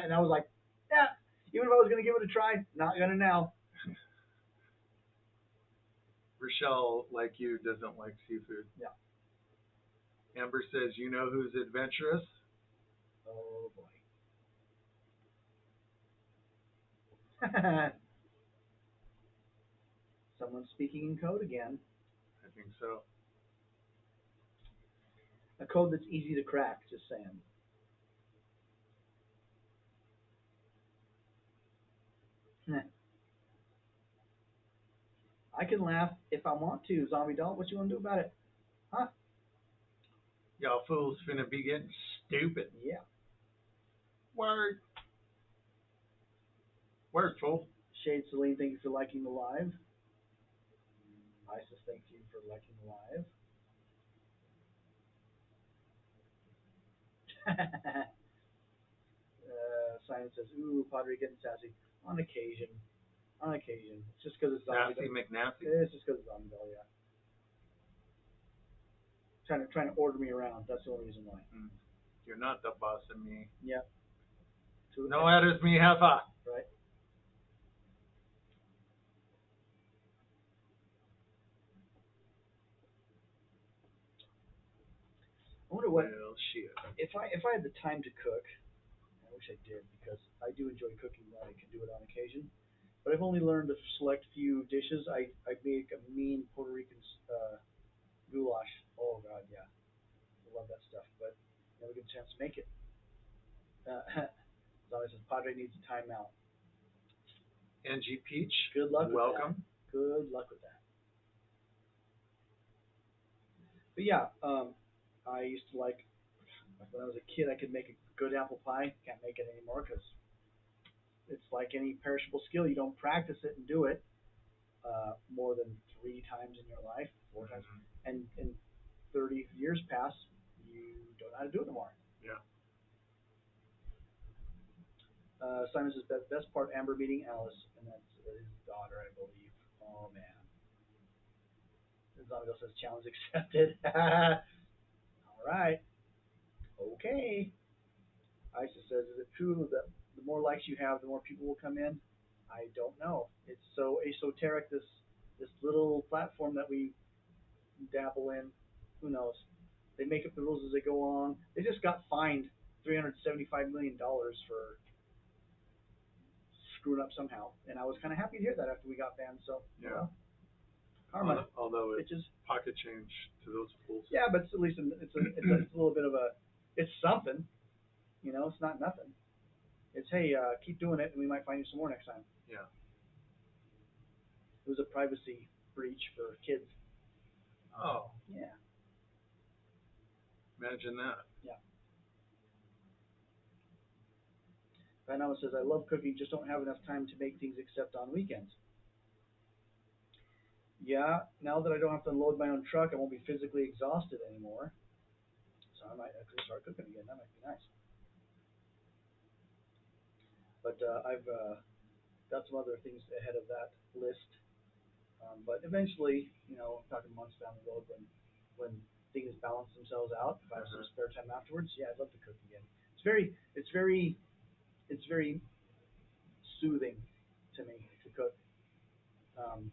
Speaker 2: And I was like, "Yeah, even if I was gonna give it a try, not gonna now."
Speaker 1: Rochelle, like you, doesn't like seafood.
Speaker 2: Yeah.
Speaker 1: Amber says, you know who's adventurous?
Speaker 2: Oh boy. Someone's speaking in code again.
Speaker 1: I think so.
Speaker 2: A code that's easy to crack. Just saying. I can laugh if I want to. Zombie doll, what you want to do about it? Huh?
Speaker 1: Y'all fools finna be getting stupid.
Speaker 2: Yeah.
Speaker 1: Word. Word, fool.
Speaker 2: Shade Celine, thank you for liking the live. Isis, thank you for liking the live. Simon says, "Ooh, Padre getting sassy." On occasion, on occasion. It's just because it's zombie.
Speaker 1: Sassy McNasty.
Speaker 2: It's just because it's zombie doll, yeah. Trying to order me around. That's the only reason why.
Speaker 1: Mm. You're not the boss of me.
Speaker 2: Yeah.
Speaker 1: No eres mi jefa.
Speaker 2: Right. I wonder what
Speaker 1: Well, shit.
Speaker 2: if I had the time to cook. I wish I did because I do enjoy cooking when I can do it on occasion. But I've only learned a select few dishes. I make a mean Puerto Rican goulash. Oh God, yeah, I love that stuff. But never get a chance to make it. Zombie says Padre needs a timeout.
Speaker 1: Angie Peach,
Speaker 2: Good luck with
Speaker 1: welcome.
Speaker 2: that. Good luck with that. But yeah, I used to like when I was a kid, I could make a good apple pie. Can't make it anymore because it's like any perishable skill. You don't practice it and do it more than 3 times in your life, 4 times, and 30 years pass, you don't know how to do it anymore.
Speaker 1: Yeah.
Speaker 2: Simon says best part Amber meeting Alice, and that's his daughter, I believe. Oh man. Zombie says challenge accepted. All right. Okay. Isis says, is it true that the more likes you have, the more people will come in? I don't know. It's so esoteric. This little platform that we dabble in. Who knows? They make up the rules as they go on. They just got fined $375 million for screwing up somehow, and I was kind of happy to hear that after we got banned. So
Speaker 1: Yeah.
Speaker 2: Well, karma.
Speaker 1: Although it's
Speaker 2: Bitches.
Speaker 1: pocket change to those fools.
Speaker 2: Yeah, but at least it's a little bit of a it's something. It's not nothing. It's hey, keep doing it, and we might find you some more next time.
Speaker 1: Yeah.
Speaker 2: It was a privacy breach for kids.
Speaker 1: Oh,
Speaker 2: Yeah.
Speaker 1: imagine that.
Speaker 2: Yeah. Vanilla says, I love cooking, just don't have enough time to make things except on weekends. Yeah, now that I don't have to unload my own truck, I won't be physically exhausted anymore. So I might actually start cooking again. That might be nice. But I've got some other things ahead of that list. But eventually, I'm talking months down the road when things balance themselves out, if I have some spare time afterwards, yeah, I'd love to cook again. It's very soothing to me to cook. Um,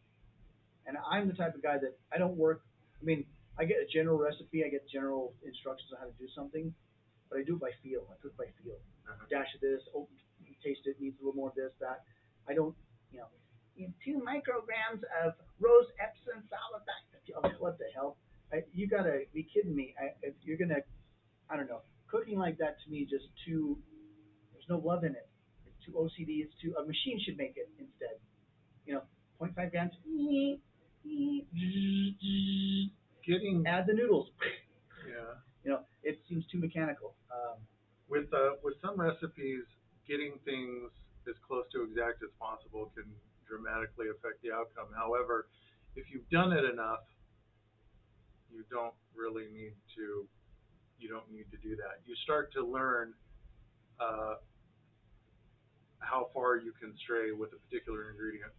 Speaker 2: and I'm the type of guy that I don't work. I mean, I get a general recipe, I get general instructions on how to do something, but I do it by feel. I cook by feel. Dash of this, oh, taste it, needs a little more of this, that. I don't, you know, 2 micrograms of rose Epsom salt. What the hell? You gotta be kidding me. If you're gonna, I don't know, cooking like that to me just too. There's no love in it. It's too OCD. It's too. A machine should make it instead. You know, point 0.5 grams.
Speaker 1: Getting
Speaker 2: Add the noodles.
Speaker 1: yeah.
Speaker 2: It seems too mechanical.
Speaker 1: With some recipes, getting things as close to exact as possible can dramatically affect the outcome. However, if you've done it enough, you don't really need to. You don't need to do that. You start to learn uh, how far you can stray with a particular ingredient.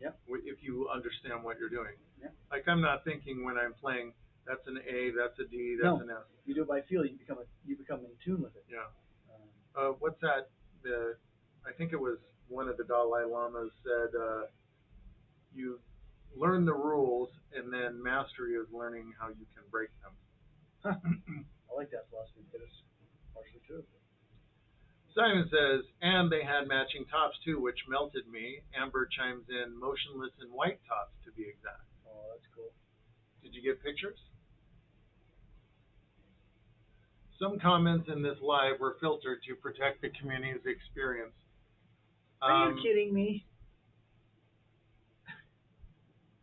Speaker 2: Yep.
Speaker 1: If you understand what you're doing.
Speaker 2: Yep.
Speaker 1: Like I'm not thinking when I'm playing, that's an A, that's a D, that's
Speaker 2: No,
Speaker 1: an F.
Speaker 2: you do it by feel. You become in tune with it.
Speaker 1: Yeah.
Speaker 2: Um,
Speaker 1: What's that? I think it was one of the Dalai Lamas said, you learn the rules, and then mastery is learning how you can break them.
Speaker 2: huh. I like that philosophy, but it's partially true.
Speaker 1: Simon says, and they had matching tops too, which melted me. Amber chimes in, motionless and white tops to be exact.
Speaker 2: Oh, that's cool.
Speaker 1: Did you get pictures? Some comments in this live were filtered to protect the community's experience.
Speaker 2: Are you kidding me?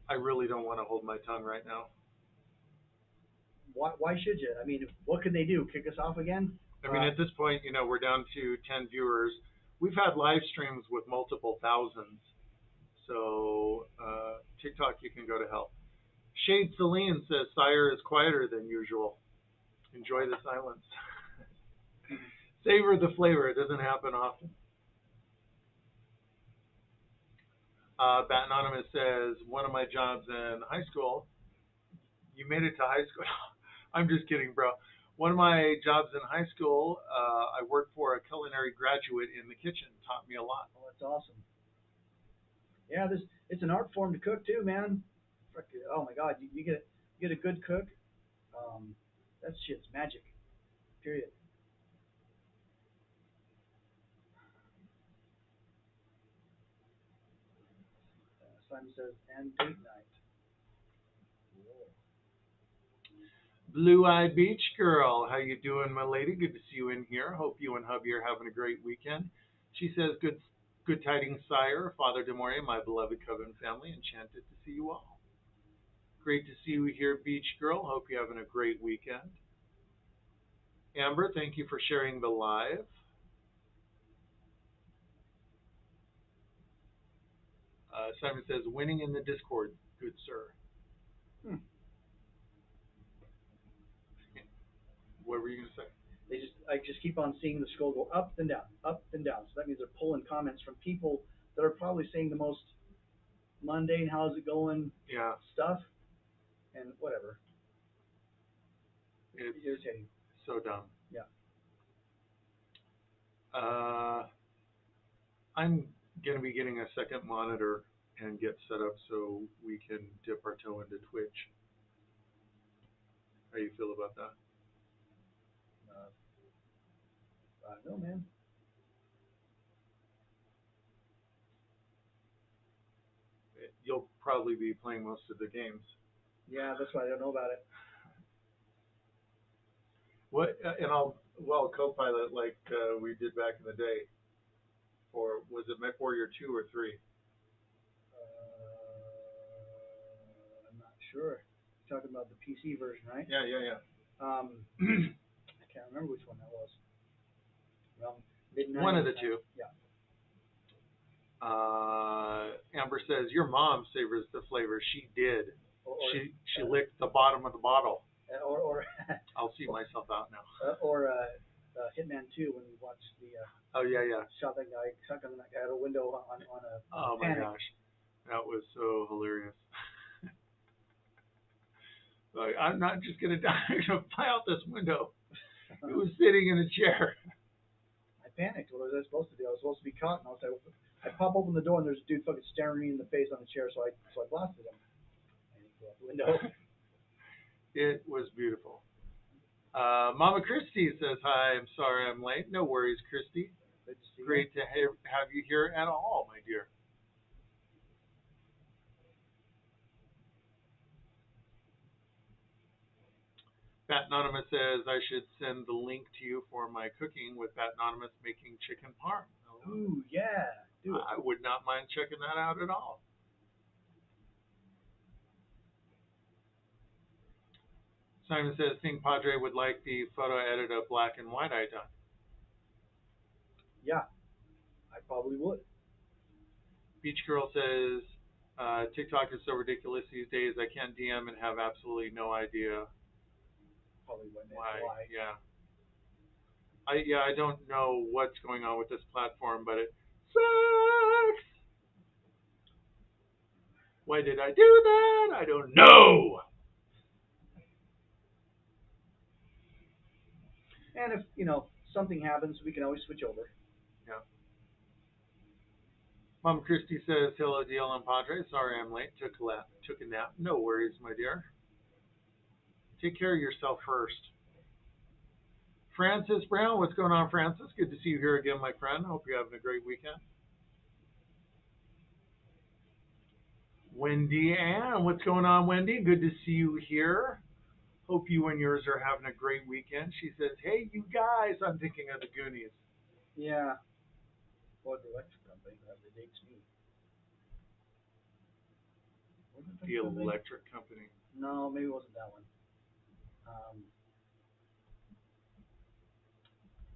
Speaker 1: I really don't want to hold my tongue right now.
Speaker 2: Why should you? I mean, what could they do? Kick us off again?
Speaker 1: I mean, at this point, we're down to 10 viewers. We've had live streams with multiple thousands. So TikTok, you can go to hell. Shade Celine says Sire is quieter than usual. Enjoy the silence. Savor the flavor. It doesn't happen often. Bat Anonymous says, one of my jobs in high school, you made it to high school. I'm just kidding, bro. One of my jobs in high school, I worked for a culinary graduate in the kitchen. Taught me a lot.
Speaker 2: Oh, that's awesome. Yeah, it's an art form to cook too, man. Oh my God, you get a good cook. That shit's magic. Period. Simon says, and date night.
Speaker 1: Blue-eyed beach girl, how you doing, my lady? Good to see you in here. Hope you and hubby are having a great weekend. She says, good tidings, sire, Father Demoria, my beloved Coven family, enchanted to see you all. Great to see you here, beach girl. Hope you're having a great weekend. Amber, thank you for sharing the live. Simon says, winning in the Discord, good sir. What were you going to say?
Speaker 2: I just keep on seeing the scroll go up and down, up and down. So that means they're pulling comments from people that are probably saying the most mundane, how's it going, stuff, and whatever.
Speaker 1: It's
Speaker 2: irritating.
Speaker 1: So dumb.
Speaker 2: Yeah.
Speaker 1: I'm going to be getting a second monitor and get set up so we can dip our toe into Twitch. How do you feel about that?
Speaker 2: I don't know, man.
Speaker 1: You'll probably be playing most of the games.
Speaker 2: Yeah, that's why I don't know about it.
Speaker 1: What? And co-pilot like we did back in the day. Or was it MechWarrior 2 or 3?
Speaker 2: I'm not sure. You're talking about the PC version, right?
Speaker 1: Yeah.
Speaker 2: I can't remember which one that was. Well, mid-90s.
Speaker 1: One of the two.
Speaker 2: Yeah.
Speaker 1: Amber says, your mom savors the flavor. She did. She licked the bottom of the bottle.
Speaker 2: Or
Speaker 1: I'll see myself out now.
Speaker 2: Hitman 2 when we watched the
Speaker 1: oh yeah
Speaker 2: shot that guy out a window on a
Speaker 1: oh my
Speaker 2: panic.
Speaker 1: gosh, that was so hilarious. Like, I'm not just gonna die. I'm gonna fly out this window. He was sitting in a chair.
Speaker 2: I panicked. What was I supposed to do? I was supposed to be caught, and I pop open the door, and there's a dude fucking staring me in the face on the chair. So I blasted him. And he flew out the window.
Speaker 1: It was beautiful. Mama Christie says, hi, I'm sorry I'm late. No worries, Christy. Great to have you here at all, my dear. Bat Anonymous says I should send the link to you for my cooking with Bat Anonymous making chicken parm. Oh,
Speaker 2: Ooh, yeah. Do it.
Speaker 1: I would not mind checking that out at all. Simon says, think Padre would like the photo edit of black and white I done.
Speaker 2: Yeah, I probably would.
Speaker 1: Beach Girl says, TikTok is so ridiculous these days. I can't DM and have absolutely no idea
Speaker 2: Probably wouldn't.
Speaker 1: why.
Speaker 2: Why?
Speaker 1: I don't know what's going on with this platform, but it sucks. Why did I do that? I don't know.
Speaker 2: And if something happens, we can always switch over.
Speaker 1: Yeah. Mom Christie says, hello, DL and Padre. Sorry I'm late. Took a nap. No worries, my dear. Take care of yourself first. Francis Brown, what's going on, Francis? Good to see you here again, my friend. Hope you're having a great weekend. Wendy Ann, what's going on, Wendy? Good to see you here. Hope you and yours are having a great weekend. She says, hey, you guys, I'm thinking of the Goonies.
Speaker 2: Yeah. Or the electric company that dates me.
Speaker 1: The electric company.
Speaker 2: No, maybe it wasn't that one. Um,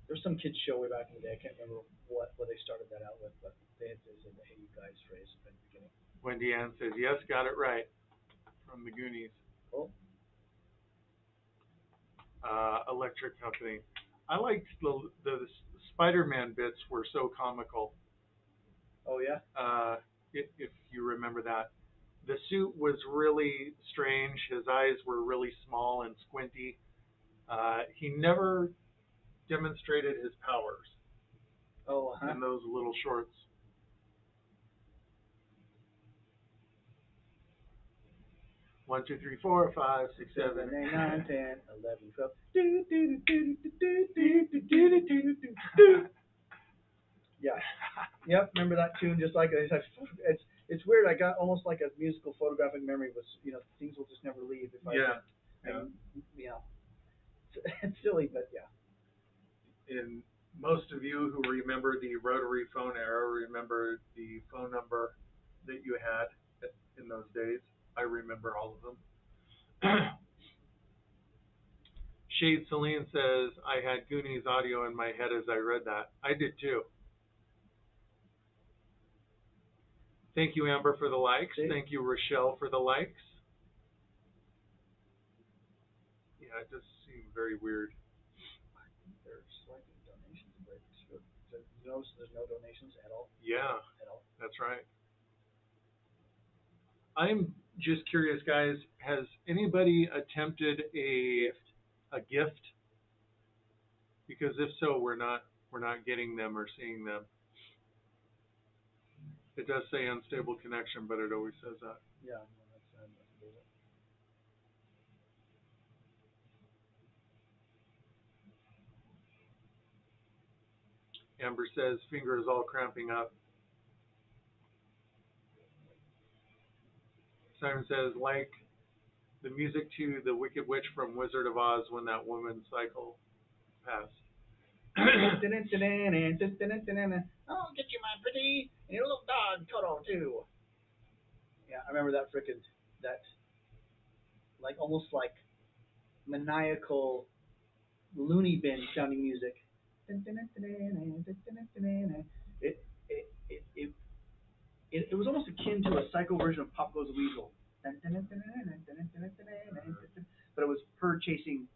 Speaker 2: there's some kids show way back in the day. I can't remember what they started that out with, but they said the "Hey you guys" phrase at the beginning.
Speaker 1: Wendy Ann says, yes, got it right. From the Goonies.
Speaker 2: Oh.
Speaker 1: Electric company. I liked the Spider-Man bits were so comical.
Speaker 2: Oh yeah.
Speaker 1: If you remember that. The suit was really strange. His eyes were really small and squinty. He never demonstrated his powers
Speaker 2: Oh,
Speaker 1: in those little shorts. One, two, three, four, five, six, seven,
Speaker 2: 7, 8, 9, 10, 11, 12. Yeah. Yep. Remember that tune? Just like it's weird. I got almost like a musical photographic memory. Was things will just never leave if I.
Speaker 1: Yeah.
Speaker 2: And, it's silly, but yeah.
Speaker 1: And most of you who remember the rotary phone era remember the phone number that you had in those days. I remember all of them. Shade Celine says, I had Goonies audio in my head as I read that. I did too. Thank you, Amber, for the likes.
Speaker 2: See?
Speaker 1: Thank you, Rochelle, for the likes. Yeah, it does seem very weird.
Speaker 2: There's like donations, but there's no donations at all.
Speaker 1: Yeah,
Speaker 2: At all.
Speaker 1: that's right. I'm just curious, guys. Has anybody attempted a gift? Because if so, we're not getting them or seeing them. It does say unstable connection, but it always says that.
Speaker 2: Yeah, no, that's bullshit.
Speaker 1: Amber says finger is all cramping up. Simon says like the music to the Wicked Witch from Wizard of Oz when that woman cycle passed.
Speaker 2: Oh, get you my pretty and your little dog Toto too. Yeah, I remember that like almost like maniacal loony bin sounding music. It it it it, it was almost akin to a psycho version of Pop Goes the Weasel. But it was her chasing,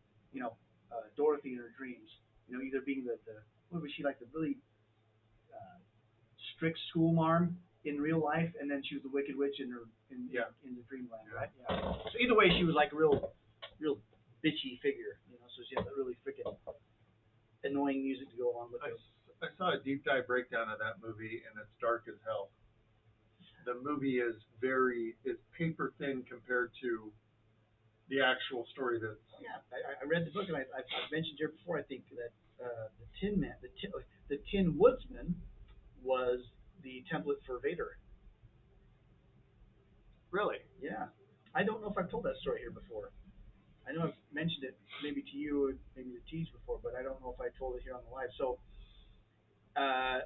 Speaker 2: Dorothy in her dreams. Either being the what was she like, the really uh, strict school marm in real life, and then she was the Wicked Witch in in the Dreamland, right? Yeah. So either way, she was like a real bitchy figure, So she had that really freaking annoying music to go along with it.
Speaker 1: I saw a deep dive breakdown of that movie, and it's dark as hell. The movie is paper thin compared to the actual story that.
Speaker 2: Yeah, I read the book, and I've mentioned here before. I think that the Tin Man, the Tin Woodsman, was the template for Vader.
Speaker 1: Really?
Speaker 2: Yeah, I don't know if I've told that story here before. I know I've mentioned it maybe I told it here on the live. So, uh,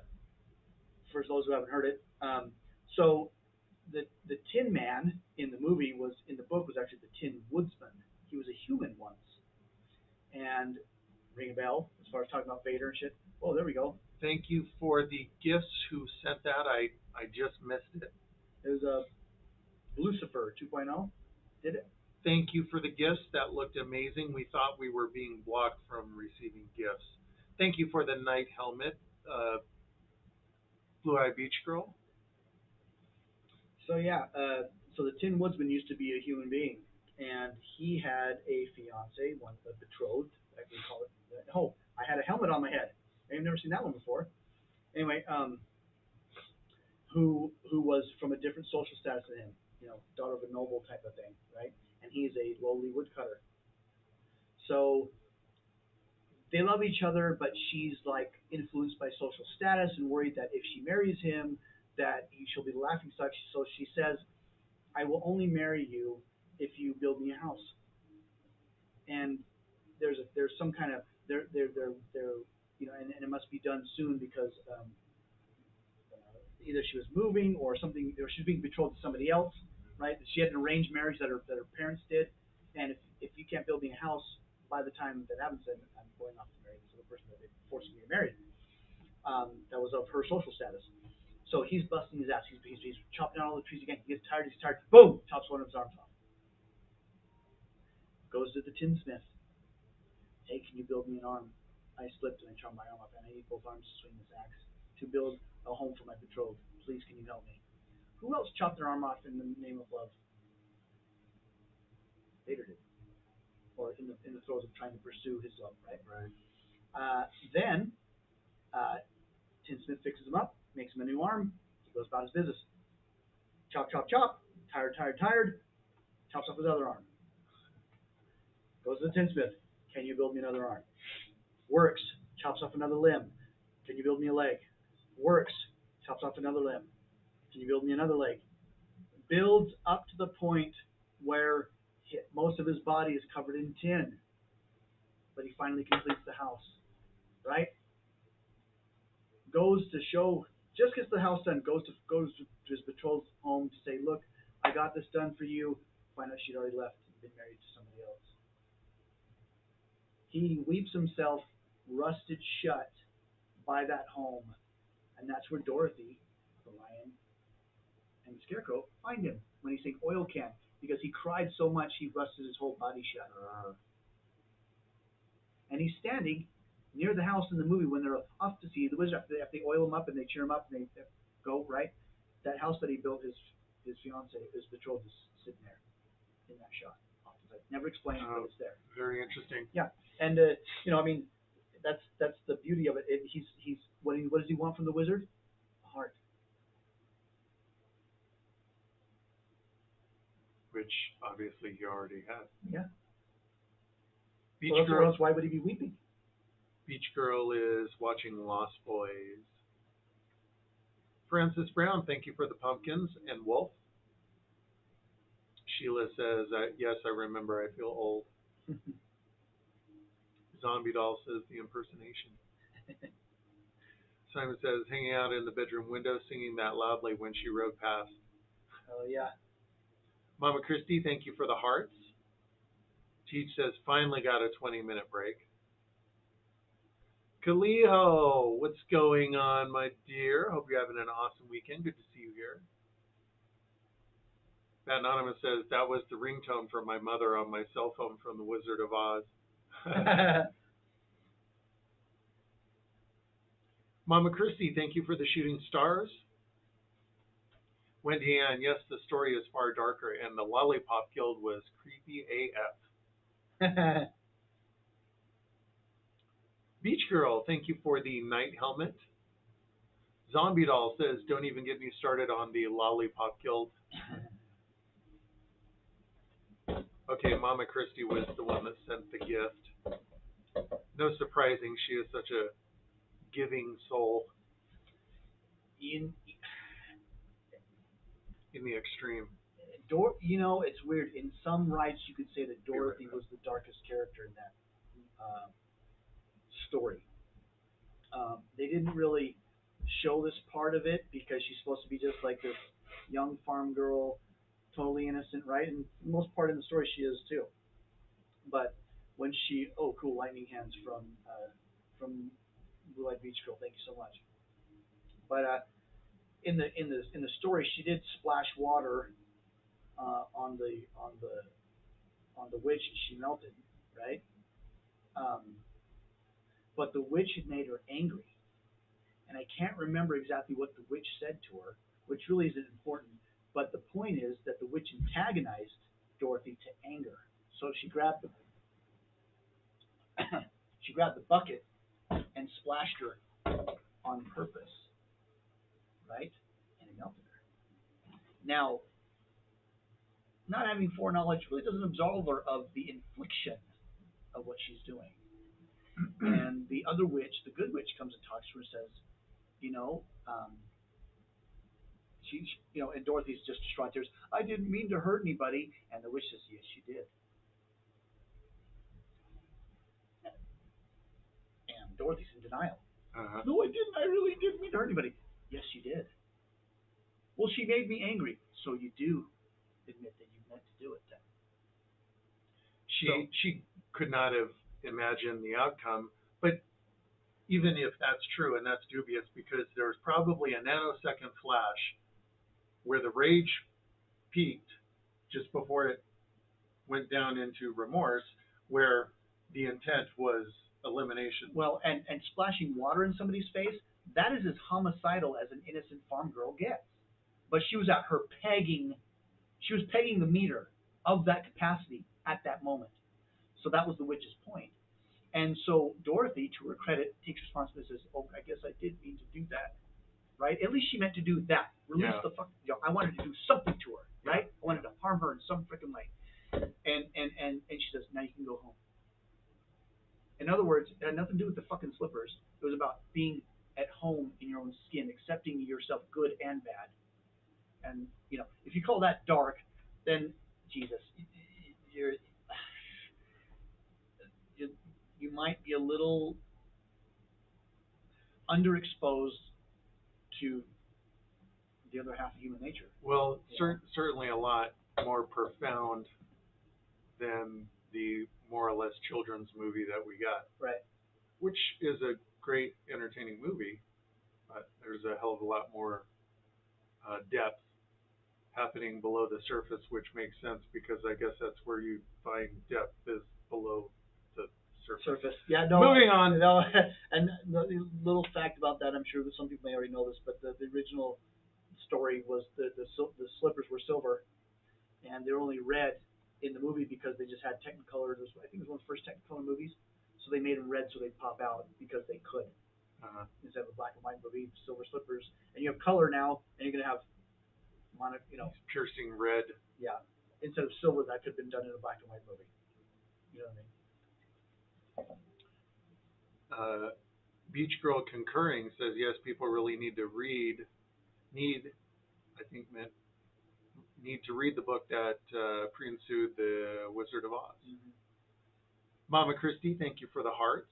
Speaker 2: for those who haven't heard it, so the Tin Man in the movie was in the book was actually the Tin Woodsman. He was a human once, and ring a bell as far as talking about Vader and shit. Oh, there we go.
Speaker 1: Thank you for the gifts who sent that. I just missed it.
Speaker 2: It was a Lucifer 2.0. Did it?
Speaker 1: Thank you for the gifts. That looked amazing. We thought we were being blocked from receiving gifts. Thank you for the night helmet, Blue Eye Beach Girl.
Speaker 2: So yeah, so the Tin Woodsman used to be a human being, and he had a fiance, one a betrothed, I can call it. Oh, I had a helmet on my head. I've never seen that one before. Anyway, who was from a different social status than him, daughter of a noble type of thing, right? And he's a lowly woodcutter. So they love each other, but she's like influenced by social status and worried that if she marries him, that she'll be the laughing stock. So she says, "I will only marry you if you build me a house." And there's some kind of there and it must be done soon because either she was moving or something, or she's being betrothed to somebody else, right? She had an arranged marriage that her parents did, and if you can't build me a house by the time that happens, then I'm going off to marry this other person that they forced me to marry. That was of her social status. So he's busting his ass. He's chopping down all the trees again. He gets tired. He's tired. Boom! Chops one of his arms off. Goes to the tinsmith. Hey, can you build me an arm? I slipped and I chopped my arm off, and I need both arms to swing this axe to build a home for my betrothed. Please, can you help me? Who else chopped their arm off in the name of love? Vader did, or in the throes of trying to pursue his love, right?
Speaker 1: Right.
Speaker 2: Then Tinsmith fixes him up, makes him a new arm. He goes about his business. Chop, chop, chop. Tired, tired, tired. Chops off his other arm. Goes to the tinsmith. Can you build me another arm? Works. Chops off another limb. Can you build me a leg? Works. Chops off another limb. Can you build me another leg? Builds up to the point where most of his body is covered in tin, but he finally completes the house. Right? Goes to show, just gets the house done. Goes to his betrothed's home to say, "Look, I got this done for you." Find out she'd already left and been married to somebody else. He weeps himself rusted shut by that home, and that's where Dorothy, the lion, and the scarecrow find him when he's saying oil can, because he cried so much he rusted his whole body shut. And he's standing near the house in the movie when they're off to see the wizard. After they oil him up and they cheer him up and they go right. That house that he built, his fiance, his betrothed, is sitting there in that shot. Off to the side. Never explained, but it's there.
Speaker 1: Very interesting.
Speaker 2: Yeah, and I mean, that's the beauty of it. He's what does he want from the wizard? A heart.
Speaker 1: Which obviously he already had.
Speaker 2: Yeah.
Speaker 1: Beach
Speaker 2: Or
Speaker 1: Girl.
Speaker 2: else why would he be weeping?
Speaker 1: Beach Girl is watching Lost Boys. Francis Brown, thank you for the pumpkins. And Wolf. Sheila says, yes, I remember. I feel old. Zombie Doll says the impersonation. Simon says, hanging out in the bedroom window, singing that loudly when she rode past.
Speaker 2: Oh yeah.
Speaker 1: Mama Christie, thank you for the hearts. Teach says, finally got a 20-minute break. Kaliho, what's going on, my dear? Hope you're having an awesome weekend. Good to see you here. Matt Anonymous says, that was the ringtone from my mother on my cell phone from The Wizard of Oz. Mama Christie, thank you for the shooting stars. Wendy Ann, yes, the story is far darker, and the Lollipop Guild was creepy AF. Beach Girl, thank you for the night helmet. Zombie Doll says, don't even get me started on the Lollipop Guild. Okay, Mama Christie was the one that sent the gift. No surprising, she is such a giving soul
Speaker 2: in
Speaker 1: in the extreme.
Speaker 2: It's weird. In some rights, you could say that Dorothy was the darkest character in that story. they didn't really show this part of it because she's supposed to be just like this young farm girl, totally innocent, right? And for the most part in the story, she is too. But when she, oh, cool, lightning hands from Blue Light Beach Girl. Thank you so much. But in the story, she did splash water on the witch, and she melted, right? Um, but the witch had made her angry, and I can't remember exactly what the witch said to her, which really isn't important. But the point is that the witch antagonized Dorothy to anger. So she grabbed the she grabbed the bucket and splashed her on purpose, right? And it melted her. Now, not having foreknowledge really doesn't absolve her of the infliction of what she's doing. And the other witch, the good witch, comes and talks to her and says, you know, and Dorothy's just distraught. There's, I didn't mean to hurt anybody, and the witch says, yes, you did. And Dorothy's in denial. No, I didn't. I really didn't mean to hurt anybody. Yes, you did. Well, she made me angry, so you do admit that you meant to do it then.
Speaker 1: She could not have imagined the outcome, but even if that's true, and that's dubious because there's probably a nanosecond flash where the rage peaked just before it went down into remorse, where the intent was elimination.
Speaker 2: Well, and splashing water in somebody's face, that is as homicidal as an innocent farm girl gets. But she was at her pegging, she was pegging the meter of that capacity at that moment. So that was the witch's point. And so Dorothy, to her credit, takes responsibility and says, "Oh, I guess I did mean to do that, right? At least she meant to do that. Release
Speaker 1: Yeah.
Speaker 2: the fuck. I wanted to do something to her, right? I wanted to harm her in some freaking way." And she says, "Now you can go home." In other words, it had nothing to do with the fucking slippers. It was about being at home in your own skin, accepting yourself, good and bad. And if you call that dark, then Jesus, you're you, you might be a little underexposed to the other half of human nature.
Speaker 1: Well, certainly a lot more profound than the more or less children's movie that we got.
Speaker 2: Right.
Speaker 1: Which is a great, entertaining movie, but there's a hell of a lot more depth happening below the surface, which makes sense because I guess that's where you find depth is below the surface.
Speaker 2: Yeah, no.
Speaker 1: Moving on.
Speaker 2: No, and the little fact about that, I'm sure that some people may already know this, but the original story was the slippers were silver, and they're only red in the movie because they just had Technicolor. I think it was one of the first Technicolor movies, so they made them red so they'd pop out because they could. Instead of a black and white movie, silver slippers, and you have color now, and you're gonna have
Speaker 1: piercing red.
Speaker 2: Yeah, instead of silver, that could have been done in a black and white movie. You know what I mean?
Speaker 1: Beach Girl concurring says yes, people really need to read. I think meant need to read the book that pre-ensued the Wizard of Oz.
Speaker 2: Mm-hmm.
Speaker 1: Mama Christie, thank you for the hearts.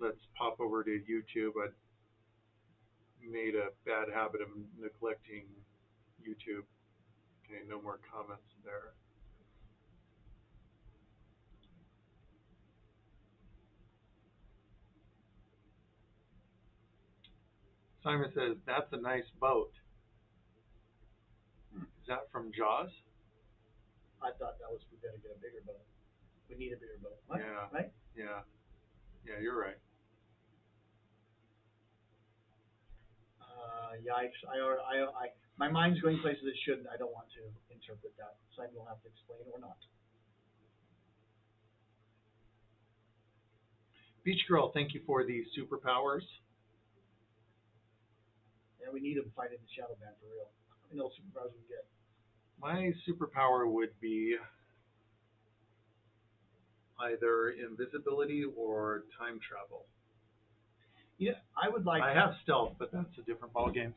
Speaker 1: Let's pop over to YouTube. I made a bad habit of neglecting YouTube. Okay, no more comments there. Simon says, that's a nice boat. Is that from Jaws?
Speaker 2: I thought that was, we better get a bigger boat. We need a bigger boat. What?
Speaker 1: Yeah.
Speaker 2: Right?
Speaker 1: Yeah. Yeah, you're right.
Speaker 2: My mind's going places it shouldn't. I don't want to interpret that. Simon will have to explain or not.
Speaker 1: Beach Girl, thank you for the superpowers.
Speaker 2: Yeah, we need him fighting the Shadow Man for real. I know superpowers we get.
Speaker 1: My superpower would be either invisibility or time travel.
Speaker 2: Yeah, I would like.
Speaker 1: I have stealth, but that's a different ballgame.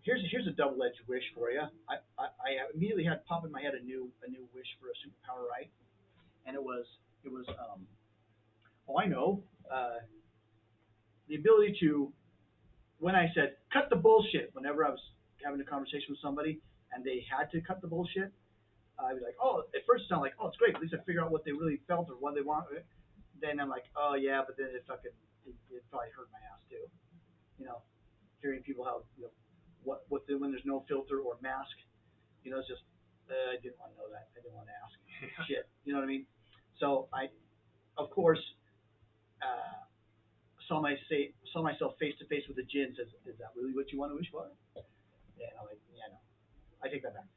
Speaker 2: Here's a double-edged wish for you. I immediately had pop in my head a new wish for a superpower, right? And it was oh, I know, the ability to, when I said cut the bullshit, whenever I was having a conversation with somebody and they had to cut the bullshit, I'd be like, oh, at first it sounded like, oh, it's great. At least I figure out what they really felt or what they want. Then I'm like, oh yeah, but then it probably hurt my ass too. You know, hearing people how when there's no filter or mask, it's just I didn't want to know that. I didn't want to ask shit. You know what I mean? So I, of course, uh, saw myself face to face with the jinn. Says, is that really what you want to wish for? Yeah, I'm like, yeah, no. I take that back.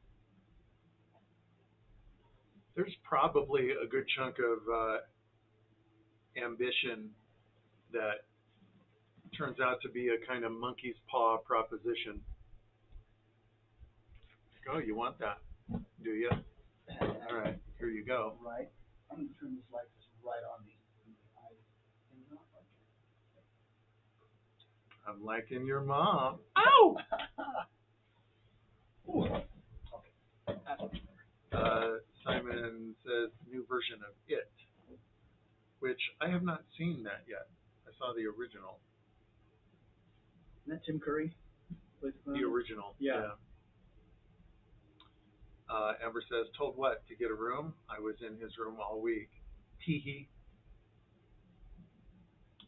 Speaker 1: There's probably a good chunk of ambition that turns out to be a kind of monkey's paw proposition. Oh, you want that, do you? All right, here you go.
Speaker 2: Right. I'm gonna turn this light just right on me. I cannot like
Speaker 1: I'm liking your mom.
Speaker 2: Ow! Ooh. Okay. That's much
Speaker 1: Simon says new version of It, which I have not seen that yet. I saw the original.
Speaker 2: Isn't that Tim Curry?
Speaker 1: The original.
Speaker 2: Yeah.
Speaker 1: Amber says, told what? To get a room? I was in his room all week. Hee hee.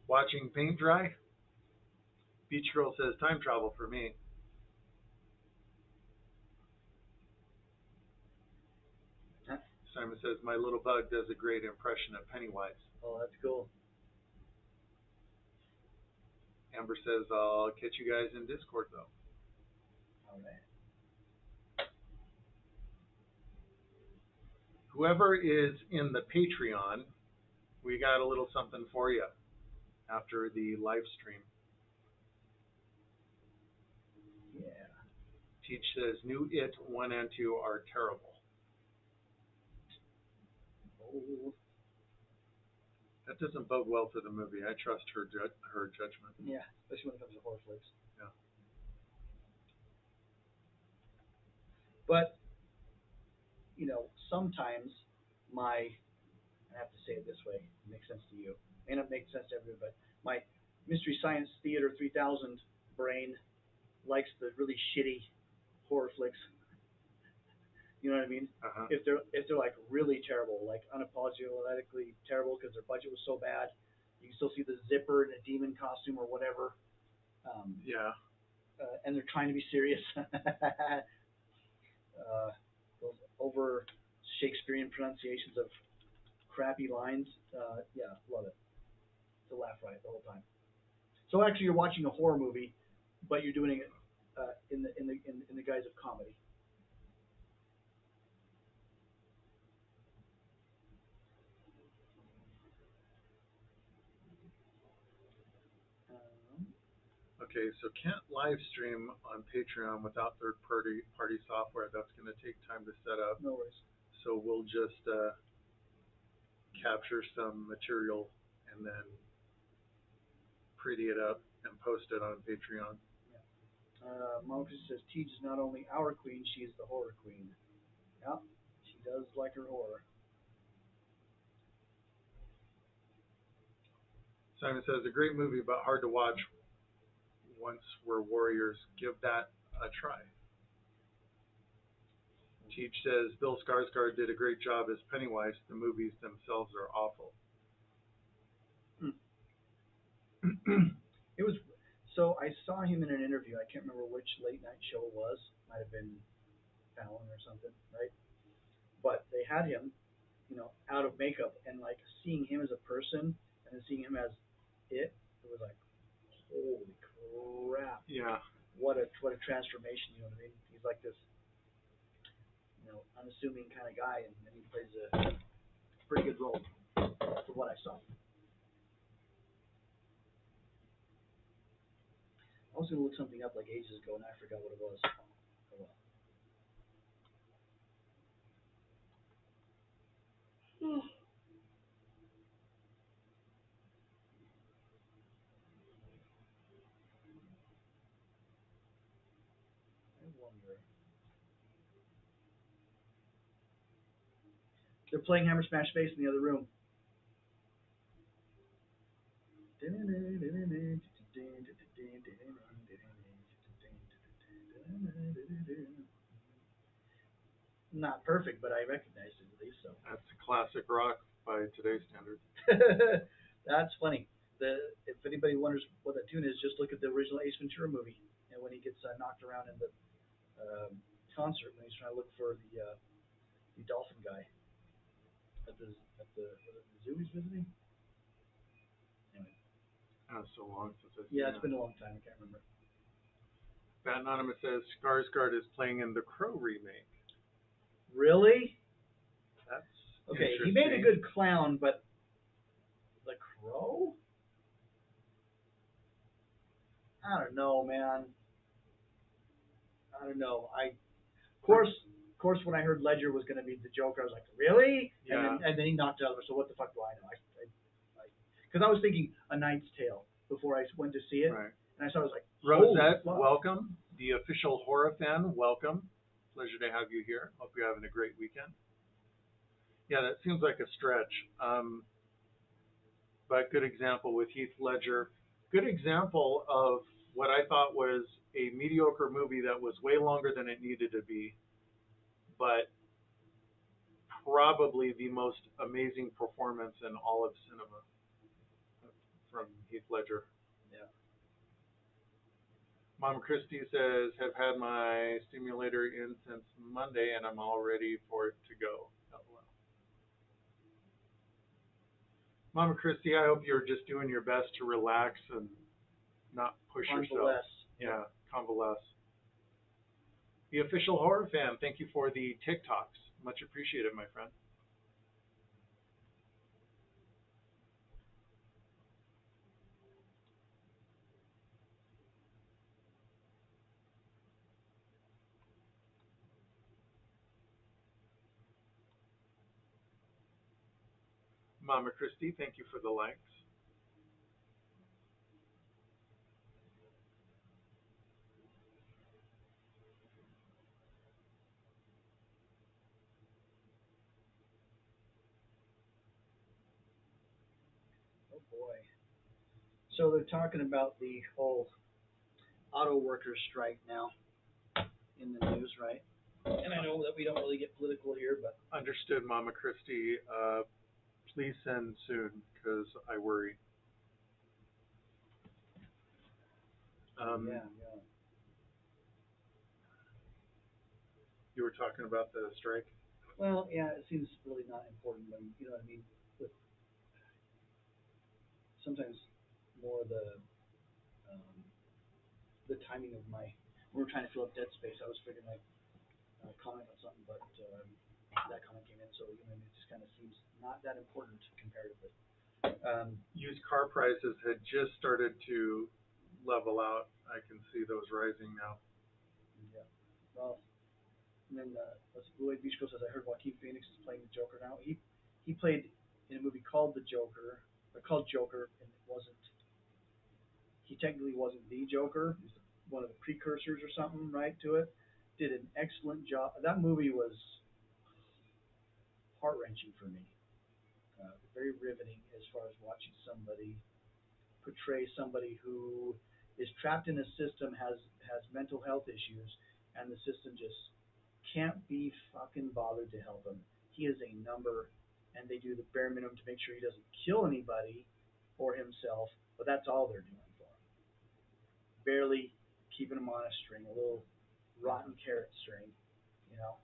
Speaker 1: Watching paint dry? Beach Girl says, time travel for me.
Speaker 2: Huh?
Speaker 1: Simon says, my little bug does a great impression of Pennywise.
Speaker 2: Oh, that's cool.
Speaker 1: Amber says, I'll catch you guys in Discord though.
Speaker 2: All right.
Speaker 1: Whoever is in the Patreon, we got a little something for you after the live stream.
Speaker 2: Yeah.
Speaker 1: Teach says, new It 1 and 2 are terrible.
Speaker 2: Oh.
Speaker 1: That doesn't bode well for the movie. I trust her judgment.
Speaker 2: Yeah, especially when it comes to horror flicks.
Speaker 1: Yeah.
Speaker 2: But sometimes I have to say it this way, it makes sense to you. May not make sense to everyone, but my Mystery Science Theater 3000 brain likes the really shitty horror flicks. You know what I mean?
Speaker 1: Uh-huh.
Speaker 2: If they're like really terrible, like unapologetically terrible because their budget was so bad, you can still see the zipper in a demon costume or whatever.
Speaker 1: Yeah.
Speaker 2: And they're trying to be serious. Those over Shakespearean pronunciations of crappy lines. Yeah, love it. It's a laugh riot the whole time. So actually, you're watching a horror movie, but you're doing it in the guise of comedy. Um,
Speaker 1: Okay, so can't live stream on Patreon without third party software. That's going to take time to set up.
Speaker 2: no worries.
Speaker 1: So we'll just capture some material and then pretty it up and post it on Patreon.
Speaker 2: Monica says Teej is not only our queen, she is the horror queen. Yeah, she does like her horror.
Speaker 1: Simon says a great movie, but hard to watch once we're warriors. Give that a try. Teach says Bill Skarsgård did a great job as Pennywise. The movies themselves are awful.
Speaker 2: It was so I saw him in an interview. I can't remember which late night show it was. Might have been Fallon or something, right? But they had him, out of makeup, and like seeing him as a person and then seeing him as it was like, holy crap!
Speaker 1: Yeah.
Speaker 2: What a transformation. You know what I mean? He's like this, unassuming kind of guy, and he plays a pretty good role for what I saw. I was gonna look something up like ages ago, and I forgot what it was. Oh well. I wonder. They're playing Hammer Smash Face in the other room. Not perfect, but I recognized it at least. So
Speaker 1: That's classic rock by today's standards.
Speaker 2: that's funny. If anybody wonders what that tune is, just look at the original Ace Ventura movie, and when he gets knocked around in the concert, when he's trying to look for the dolphin guy at the zoo he's visiting. Anyway,
Speaker 1: That's so long since I've seen
Speaker 2: yeah, it's
Speaker 1: that.
Speaker 2: been a long time. I can't remember.
Speaker 1: Bat Anonymous says Skarsgård is playing in the Crow remake.
Speaker 2: Really?
Speaker 1: That's
Speaker 2: Okay, he
Speaker 1: interesting.
Speaker 2: made a good clown, but the Crow? I don't know, man. I don't know. Of course, when I heard Ledger was going to be the Joker, I was like, really?
Speaker 1: Yeah.
Speaker 2: And then he knocked it out. So what the fuck do I know? Because I was thinking A Knight's Tale before I went to see it,
Speaker 1: Right.
Speaker 2: and I saw it, I was like,
Speaker 1: Rosette,
Speaker 2: holy fuck.
Speaker 1: welcome. The official horror fan, welcome. Pleasure to have you here. Hope you're having a great weekend. Yeah, that seems like a stretch. But good example with Heath Ledger. Good example of what I thought was a mediocre movie that was way longer than it needed to be, but probably the most amazing performance in all of cinema from Heath Ledger.
Speaker 2: Yeah.
Speaker 1: Mom Christie says, have had my stimulator in since Monday and I'm all ready for it to go. LOL. Mama Christie, I hope you're just doing your best to relax and not push yourself.
Speaker 2: Convalesce.
Speaker 1: Yeah, convalesce. The official horror fan, thank you for the TikToks. Much appreciated, my friend. Mama Christie, thank you for the likes.
Speaker 2: Oh boy. So they're talking about the whole auto workers strike now in the news, right? And I know that we don't really get political here, but
Speaker 1: Understood, Mama Christie. Please send soon, because I worry.
Speaker 2: yeah.
Speaker 1: You were talking about the strike?
Speaker 2: Well, yeah, it seems really not important when you know what I mean. With sometimes more um, the timing of my when we were trying to fill up dead space, I was figuring like comment on something, but that comment came in, so you know it just kind of seems not that important comparatively.
Speaker 1: Used car prices had just started to level out. I can see those rising now.
Speaker 2: Yeah. Well, and then Blue Beach Girl says I heard Joaquin Phoenix is playing the Joker now. He played in a movie called The Joker, or called Joker, and it wasn't. He technically wasn't the Joker. He was one of the precursors or something, right, to it. Did an excellent job. That movie was heart wrenching for me. Very riveting as far as watching somebody portray somebody who is trapped in a system, has mental health issues, and the system just can't be fucking bothered to help him. He is a number, and they do the bare minimum to make sure he doesn't kill anybody or himself, but that's all they're doing for him. Barely keeping him on a string, a little rotten carrot string, you know.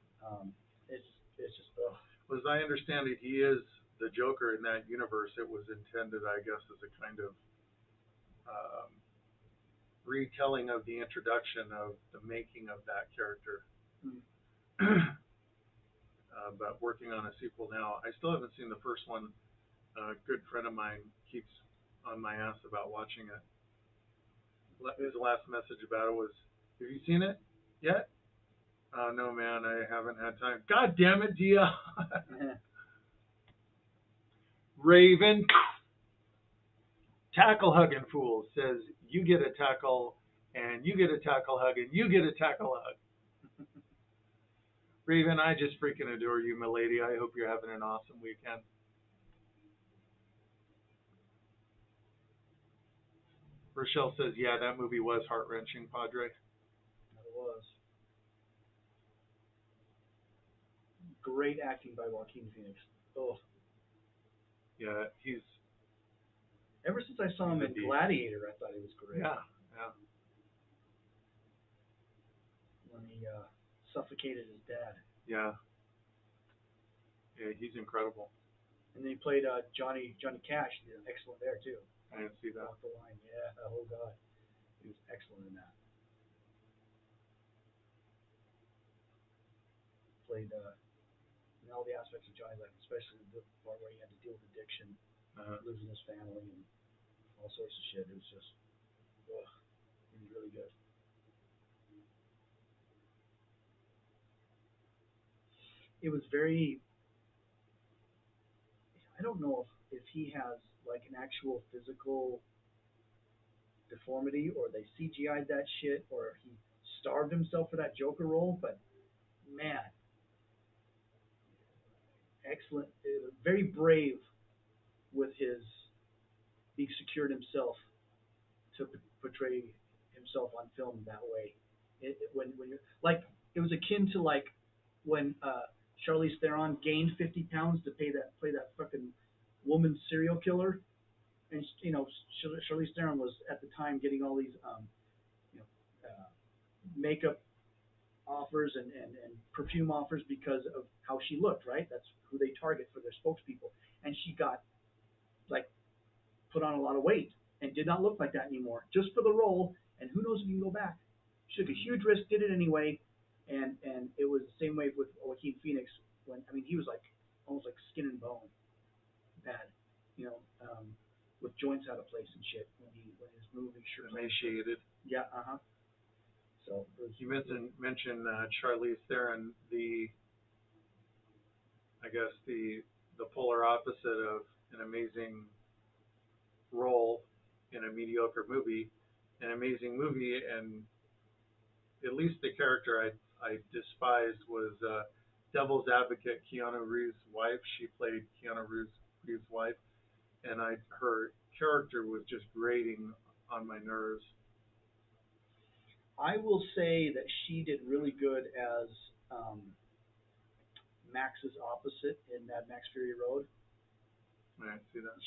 Speaker 2: It's just ugh.
Speaker 1: Well, as I understand it, he is the Joker in that universe. It was intended, I guess, as a kind of um, retelling of the introduction of the making of that character.
Speaker 2: Mm.
Speaker 1: But working on a sequel now. I still haven't seen the first one. A good friend of mine keeps on my ass about watching it. His last message about it was, "Have you seen it yet?" Oh no, man, I haven't had time. God damn it, Dia. Raven, tackle hugging fool says you get a tackle and you get a tackle hug and you get a tackle hug. Raven, I just freaking adore you, my lady. I hope you're having an awesome weekend. Rochelle says, yeah, that movie was heart wrenching, Padre.
Speaker 2: That it was. Great acting by Joaquin Phoenix. Oh,
Speaker 1: Yeah, he's
Speaker 2: ever since I saw him
Speaker 1: a
Speaker 2: in
Speaker 1: beast.
Speaker 2: Gladiator, I thought he was great.
Speaker 1: Yeah, yeah,
Speaker 2: When he suffocated his dad.
Speaker 1: yeah, yeah. He's incredible.
Speaker 2: And then he played Johnny Cash. Excellent there too.
Speaker 1: I didn't see that.
Speaker 2: Walk the line. Yeah. Oh God, he was excellent in that. Played in all the aspects of Johnny's life, especially the part where he had to deal with addiction, losing his family, and all sorts of shit. It was just, ugh, he was really good. It was very. I don't know if he has like an actual physical deformity or they CGI'd that shit or he starved himself for that Joker role, but man, excellent, very brave with his being secured himself to portray himself on film that way. When you're like, it was akin to like when Charlize Theron gained 50 pounds to play that fucking woman serial killer, and you know Charlize Theron was at the time getting all these you know makeup offers and perfume offers because of how she looked, right? That's who they target for their spokespeople. And she got like put on a lot of weight and did not look like that anymore, just for the role. And who knows if you can go back? She took a huge risk, did it anyway, and it was the same way with Joaquin Phoenix. When I mean, he was like almost like skin and bone, bad, you know, with joints out of place and shit when his movie sure
Speaker 1: emaciated.
Speaker 2: Yeah, uh huh. So
Speaker 1: you mentioned Charlize Theron, I guess the polar opposite of an amazing role in a mediocre movie, an amazing movie, and at least the character I despised was Devil's Advocate, Keanu Reeves' wife. She played Keanu Reeves' wife, and her character was just grating on my nerves.
Speaker 2: I will say that she did really good as um, Max's opposite in Mad Max Fury Road.
Speaker 1: I see that.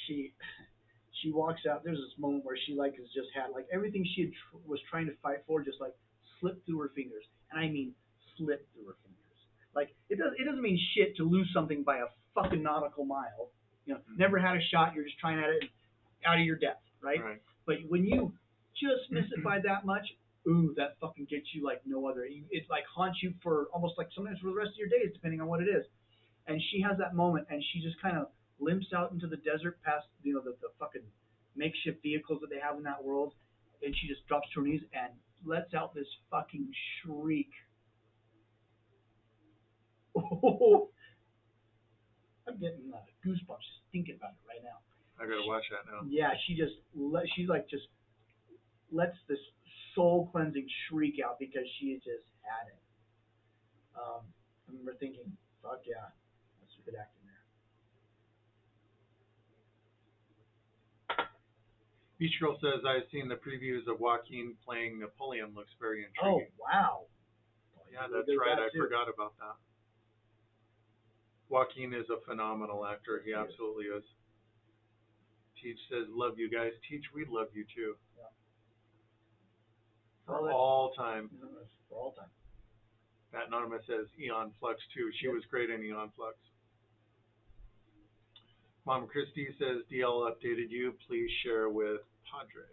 Speaker 2: She walks out. There's this moment where she like has just had like everything she was trying to fight for just like slipped through her fingers, and I mean slipped through her fingers. Like it doesn't mean shit to lose something by a fucking nautical mile. You know, never had a shot. You're just trying at it out of your depth, right?
Speaker 1: Right.
Speaker 2: But when you just miss it by that much, ooh, that fucking gets you like no other. It like haunts you for almost like sometimes for the rest of your days, depending on what it is. And she has that moment, and she just kind of limps out into the desert past the fucking makeshift vehicles that they have in that world, and she just drops to her knees and lets out this fucking shriek. Oh, I'm getting goosebumps just thinking about it right now.
Speaker 1: I gotta watch that now.
Speaker 2: Yeah, she like just lets this soul cleansing shriek out because she just had it. I remember thinking, fuck yeah, that's good acting there.
Speaker 1: Beach Girl says, I've seen the previews of Joaquin playing Napoleon. Looks very
Speaker 2: Oh
Speaker 1: intriguing.
Speaker 2: wow.
Speaker 1: Yeah, that's right. I forgot about that. Joaquin is a phenomenal actor. He absolutely is. Teach says, love you guys. Teach, we love you too.
Speaker 2: Yeah.
Speaker 1: For all time.
Speaker 2: For all time.
Speaker 1: Pat Anonymous says Eon Flux too. She was great in Eon Flux. Mom Christie says, DL updated you. Please share with Padre.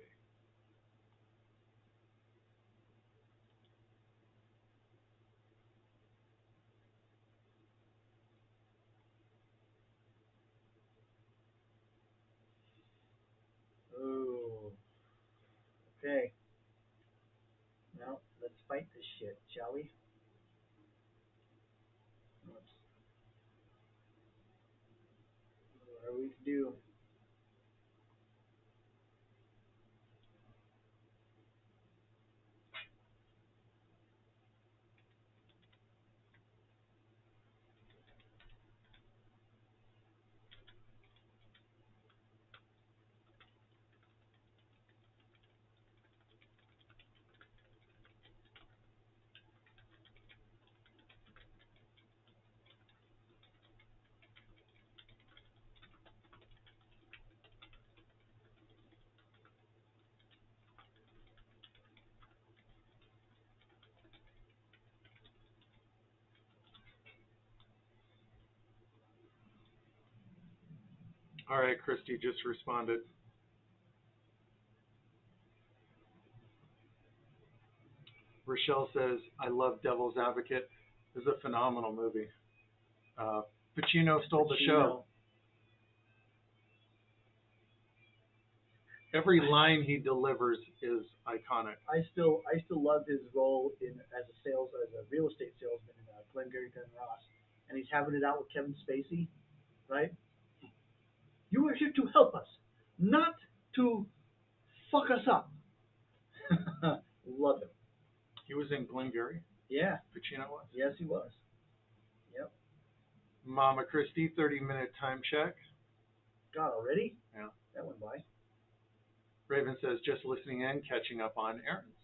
Speaker 2: Oh. Okay. Now let's fight this shit, shall we? Whatever we can do.
Speaker 1: All right, Christy just responded. Rochelle says, I love Devil's Advocate. This is a phenomenal movie. Uh, Pacino stole the show.
Speaker 2: Pacino.
Speaker 1: Every line he delivers is iconic.
Speaker 2: I still love his role in as a real estate salesman in Glengarry Glen Ross, and he's having it out with Kevin Spacey, right? You are here to help us, not to fuck us up. Love him.
Speaker 1: He was in Glengarry.
Speaker 2: Yeah.
Speaker 1: Pacino was.
Speaker 2: Yes, he was. Yep.
Speaker 1: Mama Christie, 30-minute time check.
Speaker 2: God, already?
Speaker 1: Yeah.
Speaker 2: That went by.
Speaker 1: Raven says, just listening in, catching up on errands.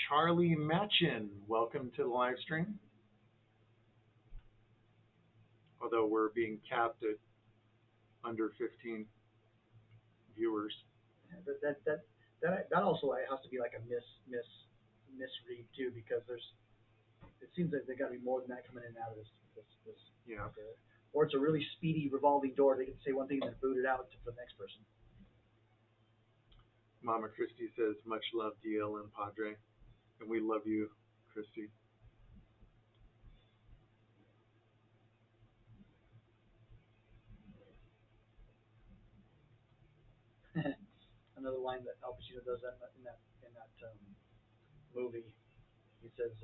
Speaker 1: Charlie Matchin, welcome to the live stream. Although we're being capped at under 15 viewers.
Speaker 2: That also has to be like a misread too, because it seems like there got to be more than that coming in and out of this.
Speaker 1: Yeah.
Speaker 2: Or it's a really speedy revolving door. They can say one thing and then boot it out to the next person.
Speaker 1: Mama Christie says, much love, DL and Padre. And we love you, Christy.
Speaker 2: Another line that Al Pacino does in that movie. He says,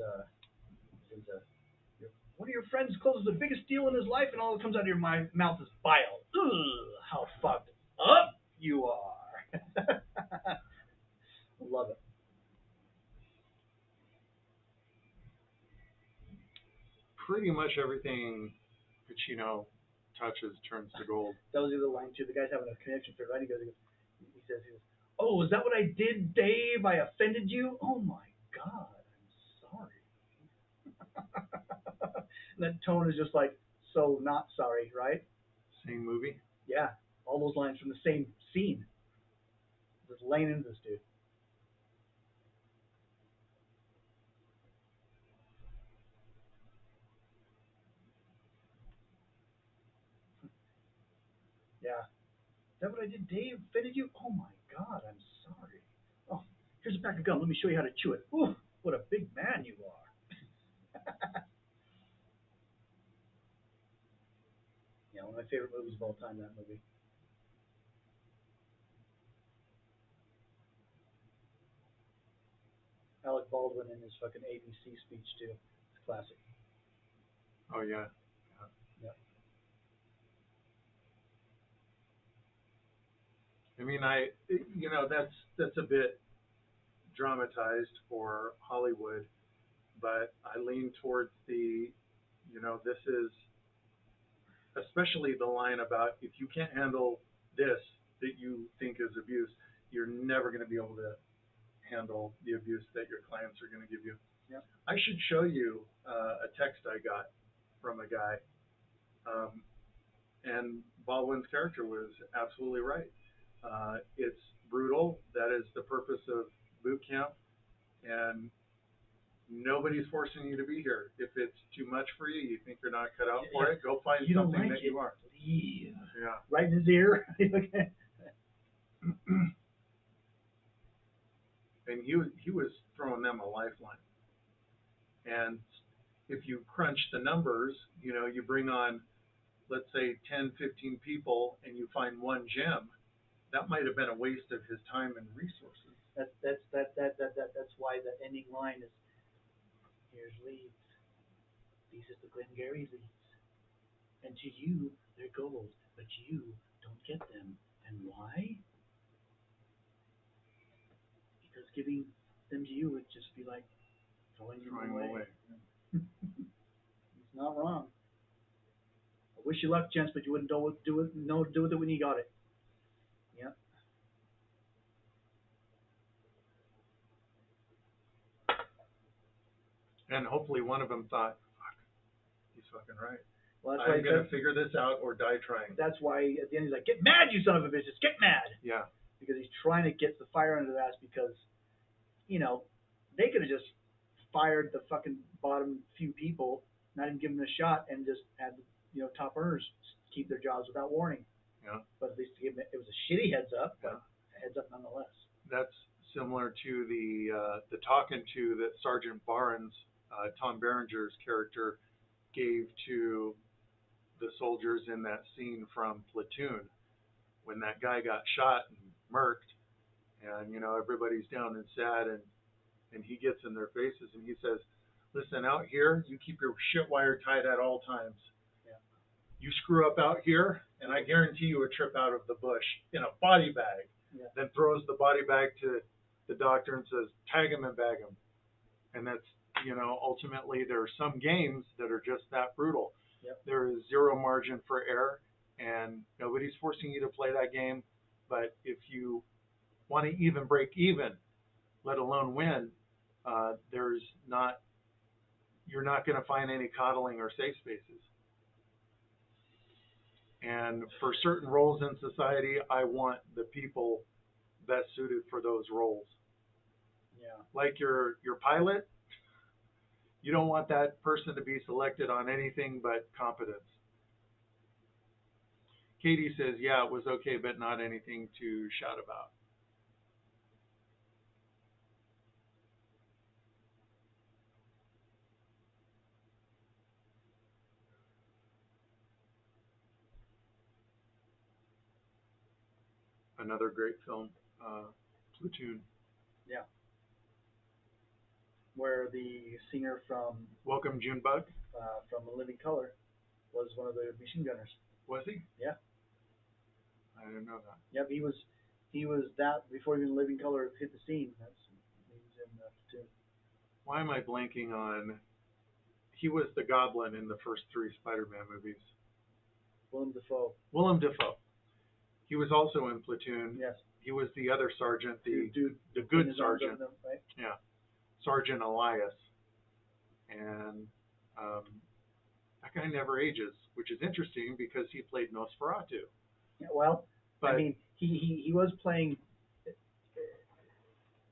Speaker 2: one of your friends closes the biggest deal in his life, and all that comes out of your mouth is bile. Ugh, how fucked up you are. Love it.
Speaker 1: Pretty much everything Pacino touches turns to gold.
Speaker 2: That was the other line too. The guy's having a connection for it, right? He says, "Oh, is that what I did, Dave? I offended you? Oh my God, I'm sorry." And that tone is just like so not sorry, right?
Speaker 1: Same movie?
Speaker 2: Yeah, all those lines from the same scene. Just laying into this dude. Yeah. Is that what I did, Dave? Offended you? Oh my God, I'm sorry. Oh, here's a pack of gum. Let me show you how to chew it. Ooh, what a big man you are. Yeah, one of my favorite movies of all time. That movie. Alec Baldwin in his fucking ABC speech too. It's classic.
Speaker 1: Oh, yeah.
Speaker 2: Yeah.
Speaker 1: I mean, that's a bit dramatized for Hollywood, but I lean towards this is especially the line about if you can't handle this that you think is abuse, you're never going to be able to handle the abuse that your clients are going to give you.
Speaker 2: Yeah.
Speaker 1: I should show you a text I got from a guy, um, and Baldwin's character was absolutely right. It's brutal. That is the purpose of boot camp, and nobody's forcing you to be here. If it's too much for you, you think you're not cut out for it, go find
Speaker 2: you
Speaker 1: something
Speaker 2: don't like
Speaker 1: that
Speaker 2: it,
Speaker 1: you are.
Speaker 2: leave.
Speaker 1: Yeah.
Speaker 2: Right in his ear.
Speaker 1: And he was throwing them a lifeline. And if you crunch the numbers, you bring on, let's say, 10, 15 people, and you find one gem, that might have been a waste of his time and resources.
Speaker 2: That's why the ending line is, "Here's leads. These are the Glengarry leads, and to you they're gold, but you don't get them. And why? Because giving them to you would just be like throwing them away." He's not wrong. I wish you luck, gents, but you wouldn't do it when you got it. Yeah.
Speaker 1: And hopefully one of them thought, fuck, he's fucking right.
Speaker 2: Well,
Speaker 1: I'm going to figure this out or die trying.
Speaker 2: That's why at the end he's like, "Get mad, you son of a bitch! Just get mad!"
Speaker 1: Yeah.
Speaker 2: Because he's trying to get the fire under their ass because, they could have just fired the fucking bottom few people, not even given them a shot, and just had top earners keep their jobs without warning.
Speaker 1: Yeah.
Speaker 2: But at least it was a shitty heads up,
Speaker 1: Yeah.
Speaker 2: but a heads up nonetheless.
Speaker 1: That's similar to the talking to that Sergeant Barnes, Tom Berenger's character, gave to the soldiers in that scene from Platoon when that guy got shot and murked, and everybody's down and sad, and he gets in their faces and he says, "Listen, out here, you keep your shit wire tight at all times.
Speaker 2: Yeah.
Speaker 1: You screw up out here, and I guarantee you a trip out of the bush in a body bag."
Speaker 2: Yeah.
Speaker 1: Then throws the body bag to the doctor and says, "Tag him and bag him." And that's, ultimately there are some games that are just that brutal.
Speaker 2: Yep.
Speaker 1: There is zero margin for error, and nobody's forcing you to play that game. But if you want to even break even, let alone win, there's not you're not going to find any coddling or safe spaces. And for certain roles in society, I want the people best suited for those roles.
Speaker 2: Yeah.
Speaker 1: Like your pilot, you don't want that person to be selected on anything but competence. Katie says, yeah, it was okay, but not anything to shout about. Another great film, Platoon.
Speaker 2: Yeah. Where the singer from
Speaker 1: Welcome Junebug.
Speaker 2: From A Living Color was one of the machine gunners.
Speaker 1: Was he?
Speaker 2: Yeah.
Speaker 1: I didn't know that.
Speaker 2: Yep, he was that before even Living Color hit the scene. He was in Platoon.
Speaker 1: Why am I blanking on? He was the Goblin in the first 3 Spider-Man movies.
Speaker 2: Willem Dafoe.
Speaker 1: Willem Dafoe. He was also in Platoon.
Speaker 2: Yes.
Speaker 1: He was the other sergeant, the good
Speaker 2: putting his arms
Speaker 1: sergeant.
Speaker 2: over them, right?
Speaker 1: Yeah, Sergeant Elias, and that guy never ages, which is interesting because he played Nosferatu.
Speaker 2: Yeah, well,
Speaker 1: But
Speaker 2: I mean, he was playing.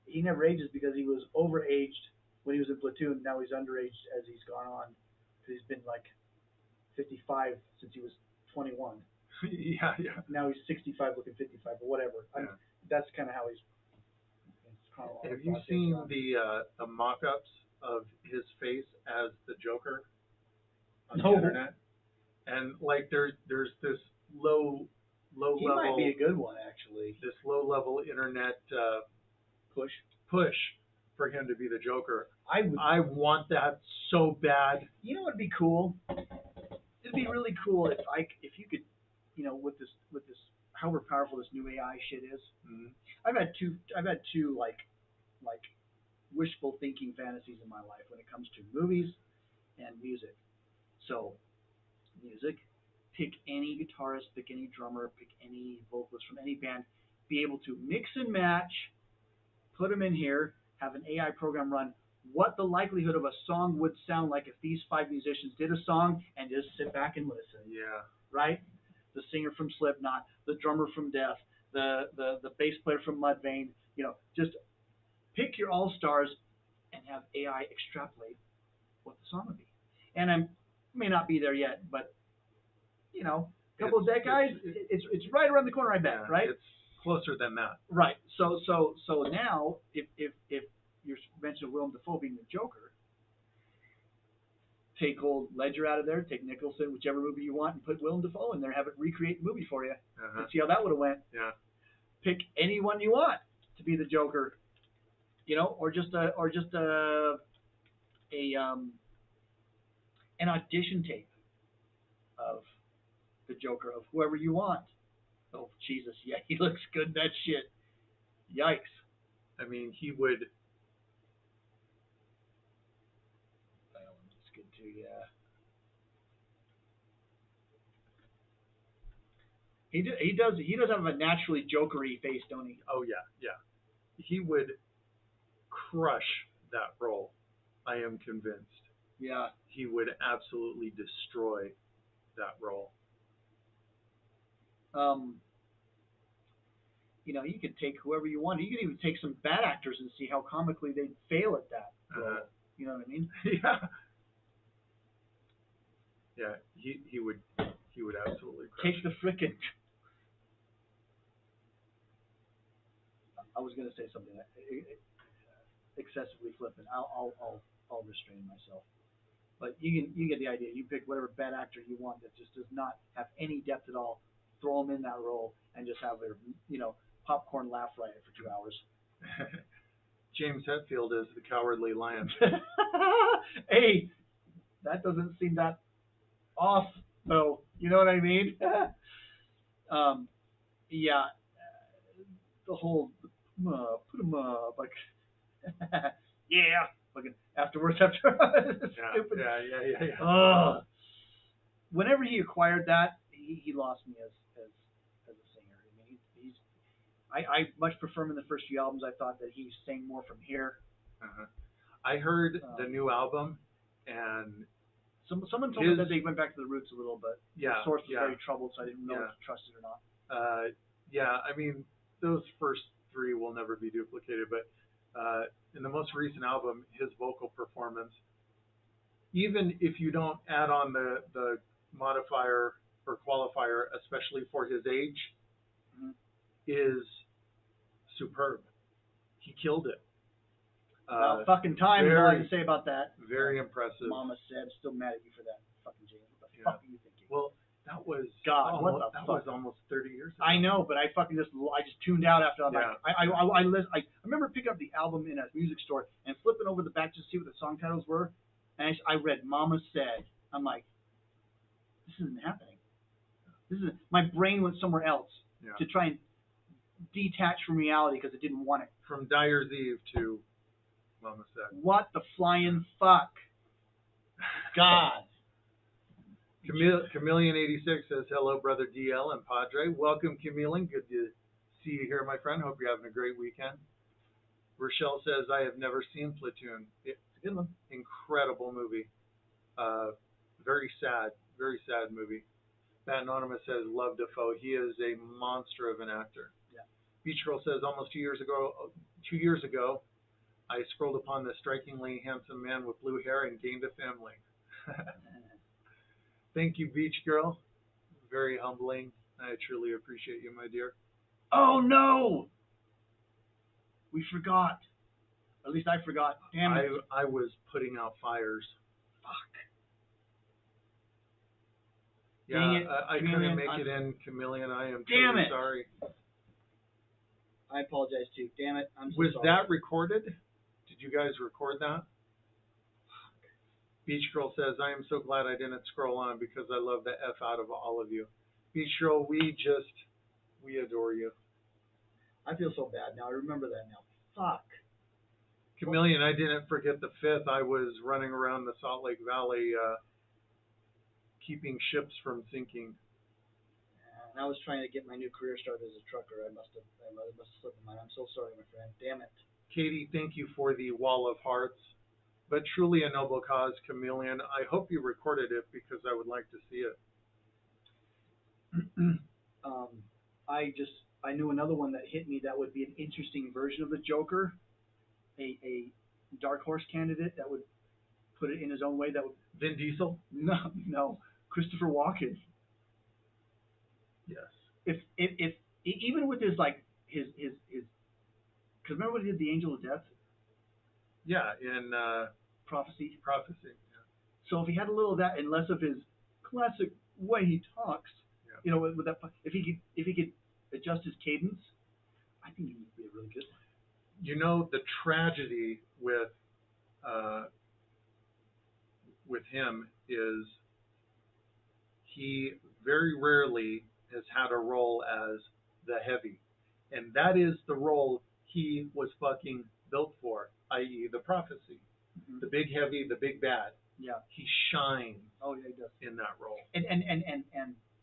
Speaker 2: He never ages because he was overaged when he was in Platoon. Now he's underaged as he's gone on. Because he's been like 55 since he was 21.
Speaker 1: yeah.
Speaker 2: Now he's 65 looking 55 or whatever.
Speaker 1: Yeah.
Speaker 2: That's kind of how he's.
Speaker 1: Have you seen the mock-ups of his face as the Joker on the internet? And like there's this low
Speaker 2: He
Speaker 1: level.
Speaker 2: might be a good one actually.
Speaker 1: This low level internet push for him to be the Joker. I want that so bad.
Speaker 2: You know what'd be cool? It'd be really cool if you could, with this however powerful this new AI shit is.
Speaker 1: Mm-hmm.
Speaker 2: I've had two like wishful thinking fantasies in my life when it comes to movies and music. So, music, pick any guitarist, pick any drummer, pick any vocalist from any band, be able to mix and match, put them in here, have an AI program run what the likelihood of a song would sound like if these 5 musicians did a song and just sit back and listen.
Speaker 1: Yeah.
Speaker 2: Right? The singer from Slipknot, the drummer from Death, the bass player from Mudvayne, just pick your all-stars and have AI extrapolate what the song would be. And I may not be there yet, but a couple of decades, it's right around the corner, I bet,
Speaker 1: yeah,
Speaker 2: right?
Speaker 1: It's closer than that.
Speaker 2: Right. So now, if you mentioned Willem Dafoe being the Joker, take old Ledger out of there, take Nicholson, whichever movie you want, and put Willem Dafoe in there, have it recreate the movie for you, and see how that would have went.
Speaker 1: Yeah.
Speaker 2: Pick anyone you want to be the Joker, or just an audition tape of the Joker of whoever you want. Oh Jesus, yeah, he looks good in that shit. Yikes.
Speaker 1: I mean, he would.
Speaker 2: That one looks good too, yeah. He does have a naturally jokery face, don't he?
Speaker 1: Oh yeah. He would crush that role. I am convinced.
Speaker 2: Yeah.
Speaker 1: He would absolutely destroy that role.
Speaker 2: You could take whoever you want. You could even take some bad actors and see how comically they'd fail at that role. You know what I mean?
Speaker 1: Yeah. Yeah, he would absolutely crush.
Speaker 2: Take the frickin'. I was gonna say something excessively flippant. I'll restrain myself. But you get the idea. You pick whatever bad actor you want that just does not have any depth at all. Throw them in that role and just have their popcorn laugh riot for 2 hours.
Speaker 1: James Hetfield is the Cowardly Lion.
Speaker 2: Hey, that doesn't seem that off though. You know what I mean? Yeah, the whole put him like yeah, fucking afterwards after stupid. Yeah. Whenever he acquired that, he lost me as a singer. I mean, I much prefer him in the first few albums. I thought that he sang more from here.
Speaker 1: Uh-huh. I heard the new album, and
Speaker 2: someone told me that they went back to the roots a little, but the source was very troubled, so I didn't know if to trust it or not.
Speaker 1: Yeah, I mean, those first three will never be duplicated, but in the most recent album, his vocal performance, even if you don't add on the modifier or qualifier, especially for his age, is superb. He killed it.
Speaker 2: About fucking time is all I can say about that.
Speaker 1: Very impressive.
Speaker 2: Mama said, still mad at you for that. Fucking James. What the fuck are you thinking?
Speaker 1: Well, that was
Speaker 2: was
Speaker 1: almost 30 years ago.
Speaker 2: I know, but I just tuned out after that. I remember picking up the album in a music store and flipping over the back just to see what the song titles were, and I read Mama Said. I'm like, this isn't happening. My brain went somewhere else to try and detach from reality because it didn't want it.
Speaker 1: From Dyer's Eve to Mama Said.
Speaker 2: What the flying fuck? God.
Speaker 1: Chameleon86 says, hello, brother DL and Padre. Welcome, Chameleon. Good to see you here, my friend. Hope you're having a great weekend. Rochelle says, I have never seen Platoon. It's a good one. Incredible movie. Very sad movie. Matt Anonymous says, love Defoe. He is a monster of an actor.
Speaker 2: Yeah.
Speaker 1: Beach Girl says, almost 2 years ago, I scrolled upon this strikingly handsome man with blue hair and gained a family. Thank you, Beach Girl. Very humbling. I truly appreciate you, my dear.
Speaker 2: Oh, no! We forgot. At least I forgot. Damn it.
Speaker 1: I was putting out fires.
Speaker 2: Fuck.
Speaker 1: Yeah,
Speaker 2: Dang it.
Speaker 1: I couldn't make it in, Chameleon. I am
Speaker 2: Damn
Speaker 1: truly
Speaker 2: it.
Speaker 1: sorry.
Speaker 2: I apologize, too. Damn it. I'm so
Speaker 1: Was
Speaker 2: sorry.
Speaker 1: that recorded? Did you guys record that? Beach Girl says, I am so glad I didn't scroll on because I love the F out of all of you. Beach Girl, we adore you.
Speaker 2: I feel so bad now. I remember that now. Fuck.
Speaker 1: Chameleon, I didn't forget the 5th. I was running around the Salt Lake Valley keeping ships from sinking.
Speaker 2: And I was trying to get my new career started as a trucker. I must have slipped my mind. I'm so sorry, my friend. Damn it. Katie,
Speaker 1: thank you for the wall of hearts. But truly a noble cause, Chameleon. I hope you recorded it because I would like to see it.
Speaker 2: I knew another one that hit me that would be an interesting version of the Joker, a dark horse candidate that would put it in his own way. That would
Speaker 1: Vin Diesel?
Speaker 2: No, Christopher Walken.
Speaker 1: Yes.
Speaker 2: If even with his because remember what he did, The Angel of Death?
Speaker 1: Yeah, in
Speaker 2: Prophecy.
Speaker 1: Yeah.
Speaker 2: So if he had a little of that and less of his classic way he talks, with that, if he could adjust his cadence, I think he would be a really good one.
Speaker 1: You know, the tragedy with him is he very rarely has had a role as the heavy, and that is the role he was fucking built for, i.e. the prophecy. Mm-hmm. The big heavy, the big bad.
Speaker 2: Yeah.
Speaker 1: He shines.
Speaker 2: Oh yeah, he does.
Speaker 1: In that role.
Speaker 2: And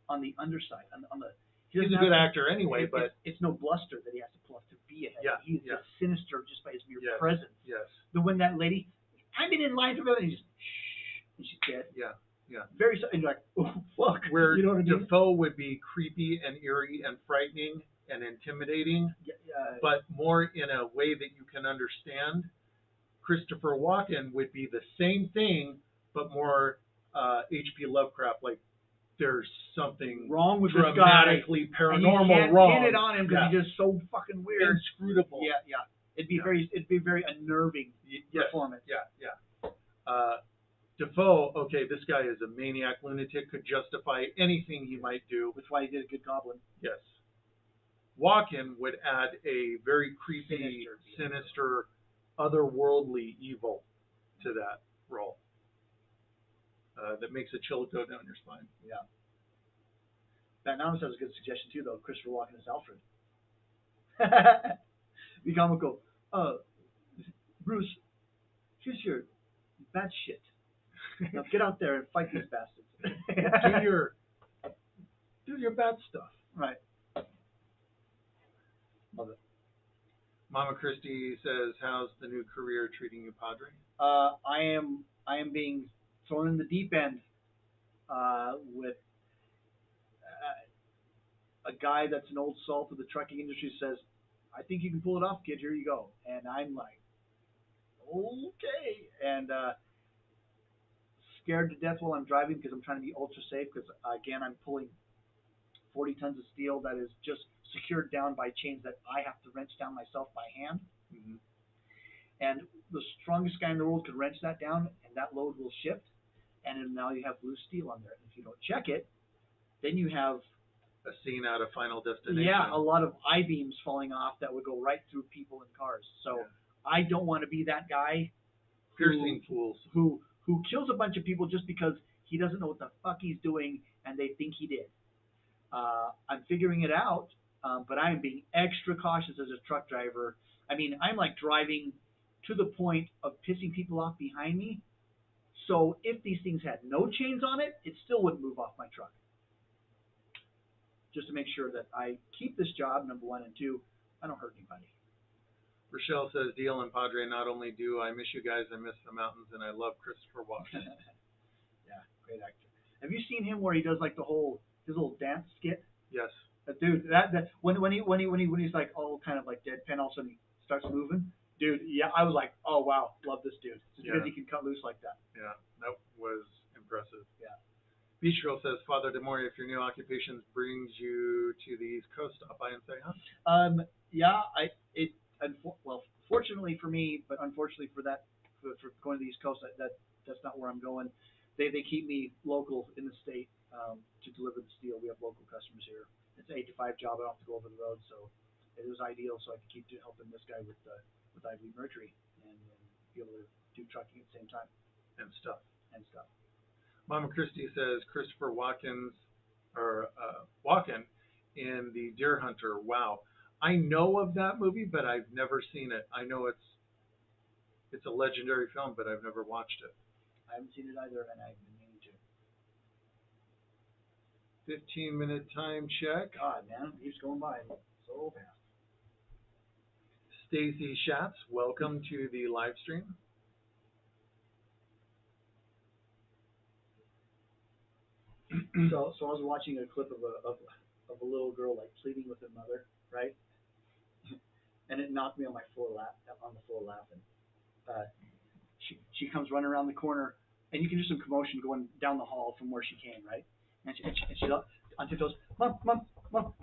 Speaker 2: on the underside, on the
Speaker 1: he's a good actor anyway, but
Speaker 2: it's no bluster that he has to pull off to be a heavy.
Speaker 1: Yeah.
Speaker 2: He's just sinister just by his mere presence.
Speaker 1: Yes.
Speaker 2: When that lady, I've been in line for and he's just shh, and she's dead.
Speaker 1: Yeah. Yeah.
Speaker 2: Very and you're like, oh fuck.
Speaker 1: Where
Speaker 2: you know what I mean?
Speaker 1: Defoe would be creepy and eerie and frightening and intimidating, but more in a way that you can understand. Christopher Walken would be the same thing, but more H.P. Lovecraft, like there's something
Speaker 2: Wrong with this guy.
Speaker 1: dramatically
Speaker 2: And you
Speaker 1: paranormal
Speaker 2: can't
Speaker 1: wrong.
Speaker 2: pin it on him because
Speaker 1: Yeah.
Speaker 2: he's just so fucking weird.
Speaker 1: Inscrutable.
Speaker 2: Yeah, yeah. It'd be
Speaker 1: Yeah.
Speaker 2: very unnerving
Speaker 1: Yes.
Speaker 2: performance.
Speaker 1: Yeah, yeah. Defoe, okay, this guy is a maniac lunatic, could justify anything he might do.
Speaker 2: That's why he did a good Goblin.
Speaker 1: Yes. Walken would add a very creepy, sinister, otherworldly evil to that role. That makes a chill go down your spine.
Speaker 2: Yeah. Pat Namas has a good suggestion too, though. Christopher Walken as Alfred. Be comical. Bruce, here's your bad shit. Now get out there and fight these bastards.
Speaker 1: do your bad stuff.
Speaker 2: Right. Love it.
Speaker 1: Mama Christie says, "How's the new career treating you, Padre?"
Speaker 2: I am being thrown in the deep end with a guy that's an old salt of the trucking industry says, "I think you can pull it off, kid. Here you go." And I'm like, okay, and scared to death while I'm driving because I'm trying to be ultra safe because again I'm pulling 40 tons of steel that is just secured down by chains that I have to wrench down myself by hand.
Speaker 1: Mm-hmm.
Speaker 2: And the strongest guy in the world could wrench that down, and that load will shift. And then now you have loose steel on there. And if you don't check it, then you have
Speaker 1: a scene out of Final Destination.
Speaker 2: Yeah, a lot of I-beams falling off that would go right through people and cars. So yeah. I don't want to be that guy.
Speaker 1: Piercing fools.
Speaker 2: Who kills a bunch of people just because he doesn't know what the fuck he's doing and they think he did. I'm figuring it out, but I am being extra cautious as a truck driver. I mean, I'm like driving to the point of pissing people off behind me. So if these things had no chains on it, it still wouldn't move off my truck. Just to make sure that I keep this job, number one, and two, I don't hurt anybody.
Speaker 1: Rochelle says, "Deal and Padre, not only do I miss you guys, I miss the mountains, and I love Christopher Walken."
Speaker 2: Yeah, great actor. Have you seen him where he does like his little dance skit?
Speaker 1: Yes.
Speaker 2: Dude, that when he's like all kind of like deadpan, all of a sudden he starts moving. Dude, yeah, I was like, oh wow, love this dude. Just because he can cut loose like that.
Speaker 1: Yeah, that was impressive.
Speaker 2: Yeah.
Speaker 1: Beach Girl says, "Father Demore, if your new occupations brings you to the East Coast, stop by and say hi."
Speaker 2: Yeah, fortunately for me, but unfortunately for going to the East Coast, that's not where I'm going. They keep me local in the state to deliver the steel. We have local customers here. It's an 8 to 5 job. I don't have to go over the road, so it was ideal. So I could keep helping this guy with I believe Mercury and be able to do trucking at the same time
Speaker 1: and stuff.
Speaker 2: Mama
Speaker 1: Christie says Christopher Walken in The Deer Hunter. Wow, I know of that movie, but I've never seen it. I know it's a legendary film, but I've never watched it.
Speaker 2: I haven't seen it either, and I've been meaning to.
Speaker 1: 15-minute time check.
Speaker 2: God, man, it keeps going by so fast.
Speaker 1: Stacy Schatz, welcome to the live stream.
Speaker 2: So I was watching a clip of a little girl like pleading with her mother, right? And it knocked me on the floor laughing. She comes running around the corner, and you can hear some commotion going down the hall from where she came, right? And she on tiptoes, Mom,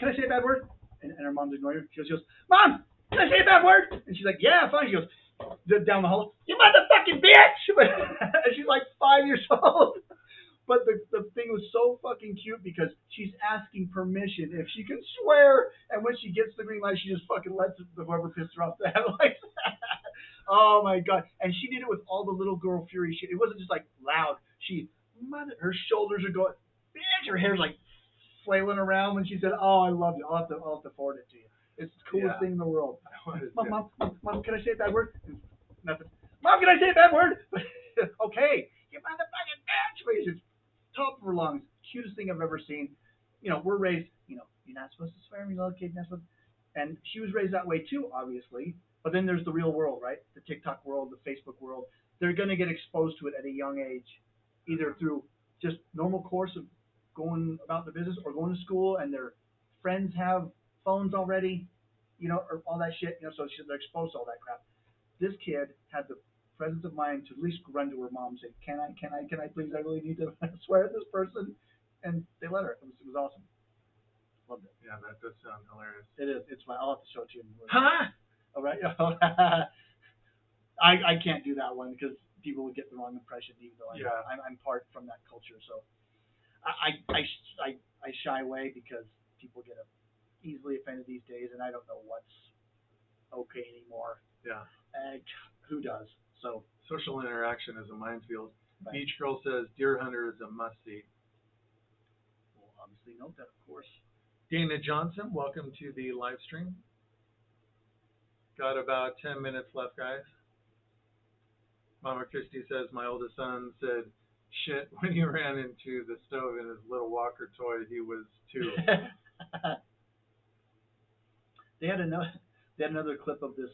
Speaker 2: can I say a bad word? And her mom's ignoring her. She goes, Mom, can I say a bad word? And she's like, yeah, fine. She goes down the hall, you motherfucking bitch! And she's like 5 years old. But the thing was so fucking cute because she's asking permission if she can swear, and when she gets the green light, she just fucking lets whoever pissed her off the head like that. Oh my god! And she did it with all the little girl fury shit. It wasn't just like loud. Her shoulders are going, bitch. Her hair's like flailing around when she said, "Oh, I love you." I'll have to forward it to you. It's the coolest thing in the world. Mom, can I say a bad word? Nothing. Mom, can I say a bad word? Okay. You motherfucking bitch. Top of her lungs, cutest thing I've ever seen. We're raised, you're not supposed to swear when you're a little kid, and she was raised that way too, obviously. But then there's the real world, right? The TikTok world, the Facebook world. They're going to get exposed to it at a young age, either through just normal course of going about the business or going to school, and their friends have phones already, or all that shit, so they're exposed to all that crap. This kid had the presence of mind to at least run to her mom and say, can I please, I really need to swear at this person, and they let her. It was awesome. Loved it.
Speaker 1: Yeah, that does sound hilarious.
Speaker 2: It is. It's fine. I'll have to show it to you.
Speaker 1: Huh?
Speaker 2: All right. I can't do that one because people would get the wrong impression, even though I'm part from that culture. So I shy away because people get easily offended these days, and I don't know what's okay anymore.
Speaker 1: Yeah.
Speaker 2: Who does? So
Speaker 1: social interaction is a minefield.
Speaker 2: right.
Speaker 1: Beach Girl says Deer Hunter is a must see.
Speaker 2: We'll obviously note that, of course.
Speaker 1: Dana Johnson, welcome to the live stream. Got about 10 minutes left, guys. Mama Christie says my oldest son said shit when he ran into the stove in his little walker toy. He was 2.
Speaker 2: They had another clip of this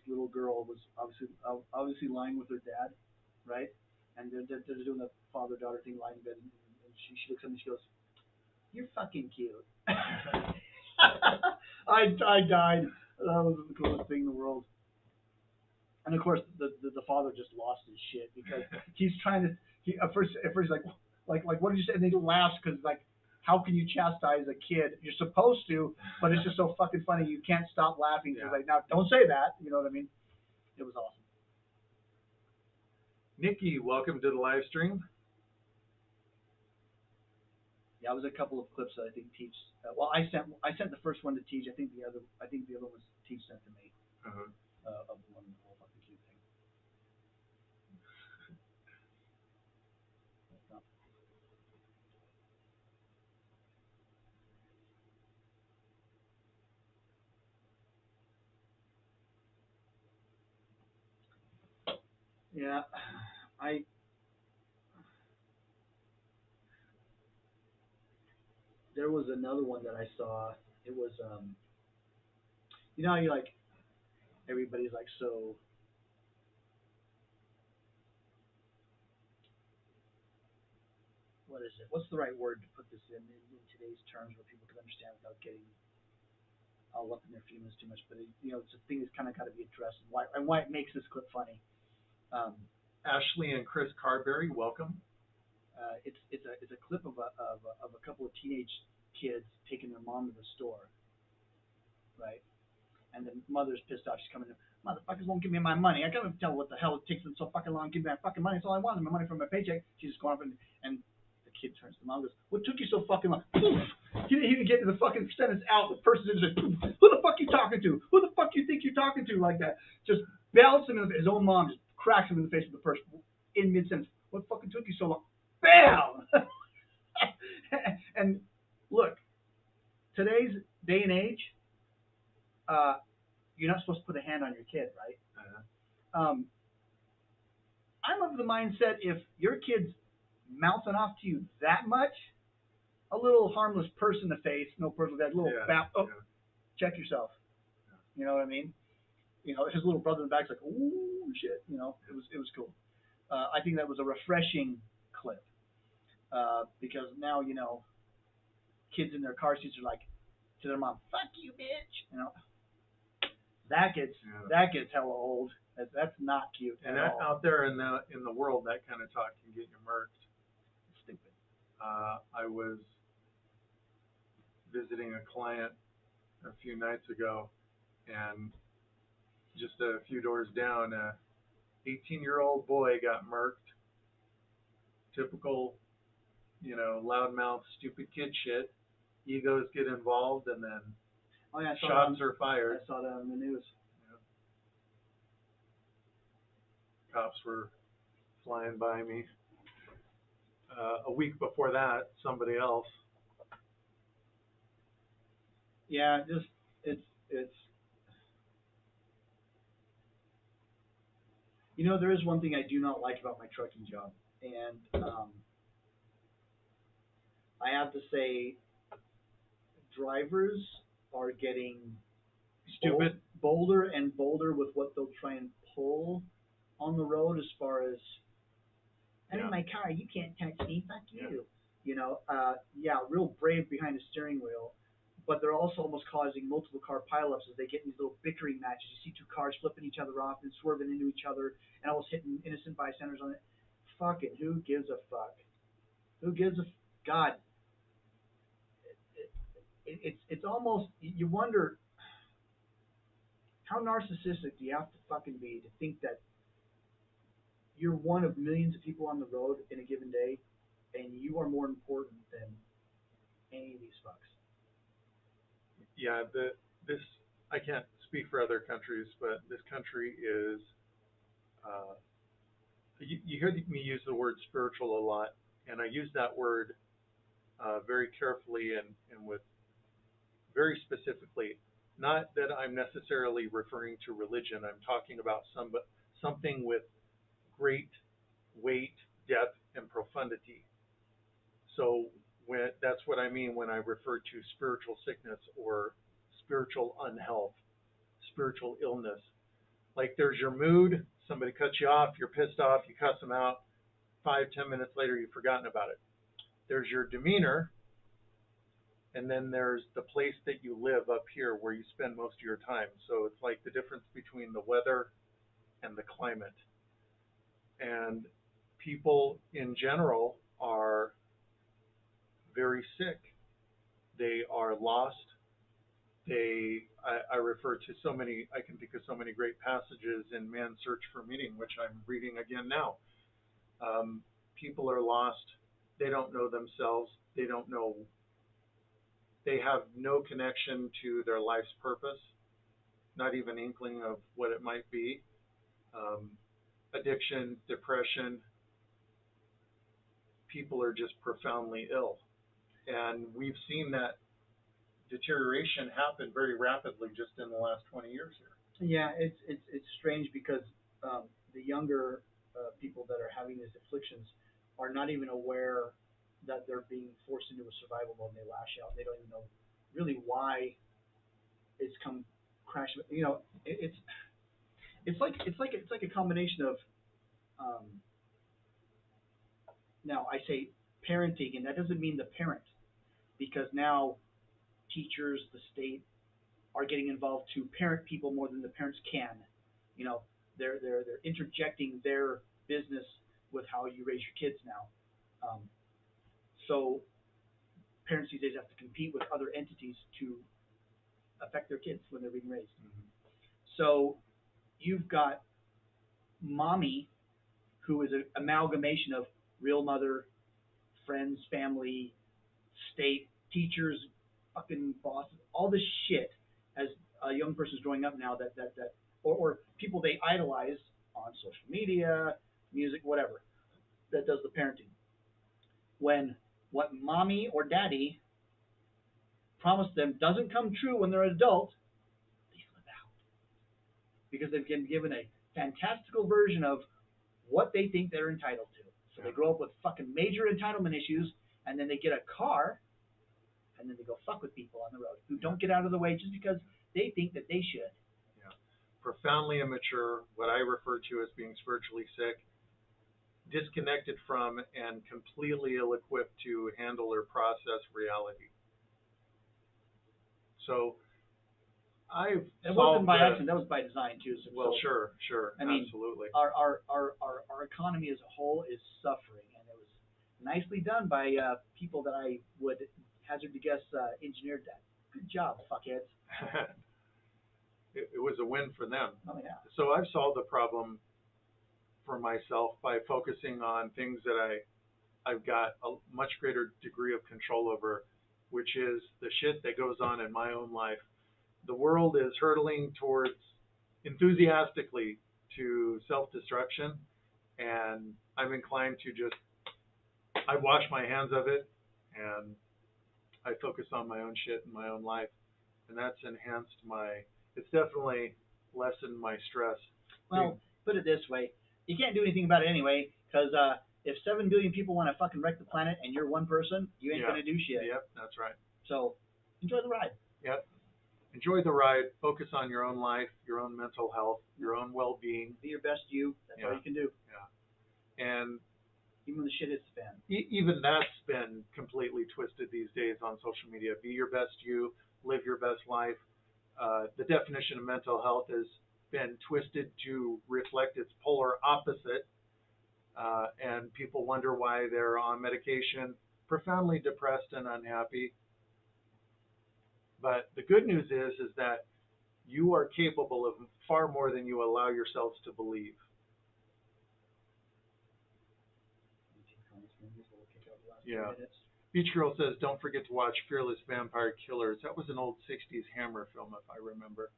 Speaker 2: little girl was obviously lying with her dad, right? And they're doing the father daughter thing, lying in bed, and she looks at me and she goes, "You're fucking cute." I died. That was the coolest thing in the world. And of course, the father just lost his shit because he's trying to. At first he's like what did you say? And they laughs because like, how can you chastise a kid? You're supposed to, but it's just so fucking funny. You can't stop laughing. So like, now don't say that. You know what I mean? It was awesome.
Speaker 1: Nikki, welcome to the live stream.
Speaker 2: Yeah, it was a couple of clips that I think Teach. Well, I sent the first one to Teach. I think the other one was Teach sent to me.
Speaker 1: Uh-huh.
Speaker 2: Of the one whole fucking cute thing. Yeah, I. There was another one that I saw. It was you know how you like everybody's like so. What is it? What's the right word to put this in today's terms where people can understand without getting all up in their feelings too much? But it's a thing that's kind of got to be addressed, and why it makes this clip funny. Um,
Speaker 1: Ashley and Chris Carberry, welcome.
Speaker 2: It's a clip of a couple of teenage kids taking their mom to the store, right? And the mother's pissed off. She's coming in. Motherfuckers won't give me my money. I gotta tell what the hell it takes them so fucking long to give me my fucking money. It's all I want is my money from my paycheck. She's just going up and the kid turns to the mom and goes, "What took you so fucking long?" Poof! He didn't even get to the fucking sentence out. The person's just like, "Who the fuck you talking to? Who the fuck you think you're talking to?" Like that. Just belts him in his own mom just cracks him in the face with the first in mid sentence. What fucking took you so long? Bam! And look, today's day and age, you're not supposed to put a hand on your kid, right?
Speaker 1: Uh-huh.
Speaker 2: I'm of the mindset if your kid's mouthing off to you that much, a little harmless purse in the face, no personal that little check yourself. You know what I mean? His little brother in the back's like, "Ooh, shit." It was cool. I think that was a refreshing clip because now kids in their car seats are like to their mom, "Fuck you, bitch." That gets hella old. That's not cute.
Speaker 1: And
Speaker 2: at all.
Speaker 1: out there in the world, that kind of talk can get you murked.
Speaker 2: It's stupid.
Speaker 1: I was visiting a client a few nights ago, and just a few doors down, a 18-year-old boy got murked. Typical, loudmouth, stupid kid shit. Egos get involved, and then shots are fired.
Speaker 2: I saw that on the news.
Speaker 1: Cops were flying by me. A week before that, somebody else.
Speaker 2: Yeah, just it's there is one thing I do not like about my trucking job, and I have to say, drivers are getting
Speaker 1: Stupid.
Speaker 2: bolder and bolder with what they'll try and pull on the road as far as I'm in my car, you can't touch me, fuck you. Yeah, real brave behind the steering wheel, but they're also almost causing multiple car pileups as they get in these little bickering matches. You see two cars flipping each other off and swerving into each other and almost hitting innocent bystanders on it. Fuck it. Who gives a fuck? Who gives a God? It's almost you wonder how narcissistic do you have to fucking be to think that you're one of millions of people on the road in a given day, and you are more important than any of these fucks.
Speaker 1: Yeah, this I can't speak for other countries, but this country is. Uh, you hear me use the word spiritual a lot, and I use that word very carefully and with very specifically. Not that I'm necessarily referring to religion. I'm talking about something with great weight, depth, and profundity. So that's what I mean when I refer to spiritual sickness or spiritual unhealth, spiritual illness. Like there's your mood, somebody cuts you off, you're pissed off, you cuss them out. 5, 10 minutes later, you've forgotten about it. There's your demeanor, and then there's the place that you live up here where you spend most of your time. So it's like the difference between the weather and the climate. And people in general are very sick. They are lost. I refer to so many, I can think of so many great passages in Man's Search for Meaning, which I'm reading again now. People are lost. They don't know themselves. They don't know, they have no connection to their life's purpose, not even inkling of what it might be. Um, Addiction, depression, people are just profoundly ill. And we've seen that deterioration happen very rapidly just in the last 20 years here.
Speaker 2: Yeah, it's strange because the younger people that are having these afflictions are not even aware that they're being forced into a survival mode, and they lash out. They don't even know really why it's come crashing. You know, it's like a combination of um, now I say parenting, and that doesn't mean the parent, because now teachers, the state, are getting involved to parent people more than the parents can. You know, they're interjecting their business with how you raise your kids now. So parents these days have to compete with other entities to affect their kids when they're being raised.
Speaker 1: Mm-hmm.
Speaker 2: So you've got mommy, who is an amalgamation of real mother, friends, family, state, teachers, fucking bosses, all this shit as a young person's growing up now or people they idolize on social media, music, whatever, that does the parenting. When what mommy or daddy promised them doesn't come true when they're an adult, they flip out because they've been given a fantastical version of what they think they're entitled to. So they grow up with fucking major entitlement issues, and then they get a car, and then they go fuck with people on the road who don't get out of the way just because they think that they should.
Speaker 1: Yeah. Profoundly immature, what I refer to as being spiritually sick, disconnected from and completely ill-equipped to handle or process reality. So I've
Speaker 2: It wasn't
Speaker 1: solved
Speaker 2: by accident. That was by design too. So,
Speaker 1: well,
Speaker 2: so
Speaker 1: sure,
Speaker 2: I mean,
Speaker 1: absolutely.
Speaker 2: our economy as a whole is suffering, and it was nicely done by people that I would hazard to guess engineered that. Good job, fuckheads.
Speaker 1: It was a win for them.
Speaker 2: Oh yeah.
Speaker 1: So I've solved the problem for myself by focusing on things that I've got a much greater degree of control over, which is the shit that goes on in my own life. The world is hurtling towards enthusiastically to self-destruction, and I'm inclined to just I wash my hands of it and I focus on my own shit in my own life, and that's enhanced my. It's definitely lessened my stress.
Speaker 2: Well, put it this way: you can't do anything about it anyway, because if 7 billion people want to fucking wreck the planet and you're one person, you ain't gonna do shit.
Speaker 1: Yep, that's right.
Speaker 2: So enjoy the ride.
Speaker 1: Yep. Enjoy the ride. Focus on your own life, your own mental health, your own well-being.
Speaker 2: Be your best you. That's all you can do.
Speaker 1: Yeah. And
Speaker 2: even when the shit hits the fan.
Speaker 1: Even that's been completely twisted these days on social media. Be your best you. best life. The definition of mental health has been twisted to reflect its polar opposite, and people wonder why they're on medication, profoundly depressed and unhappy. But the good news is that you are capable of far more than you allow yourselves to believe. Yeah. Beach Girl says, don't forget to watch Fearless Vampire Killers. That was an old 60s Hammer film, if I remember.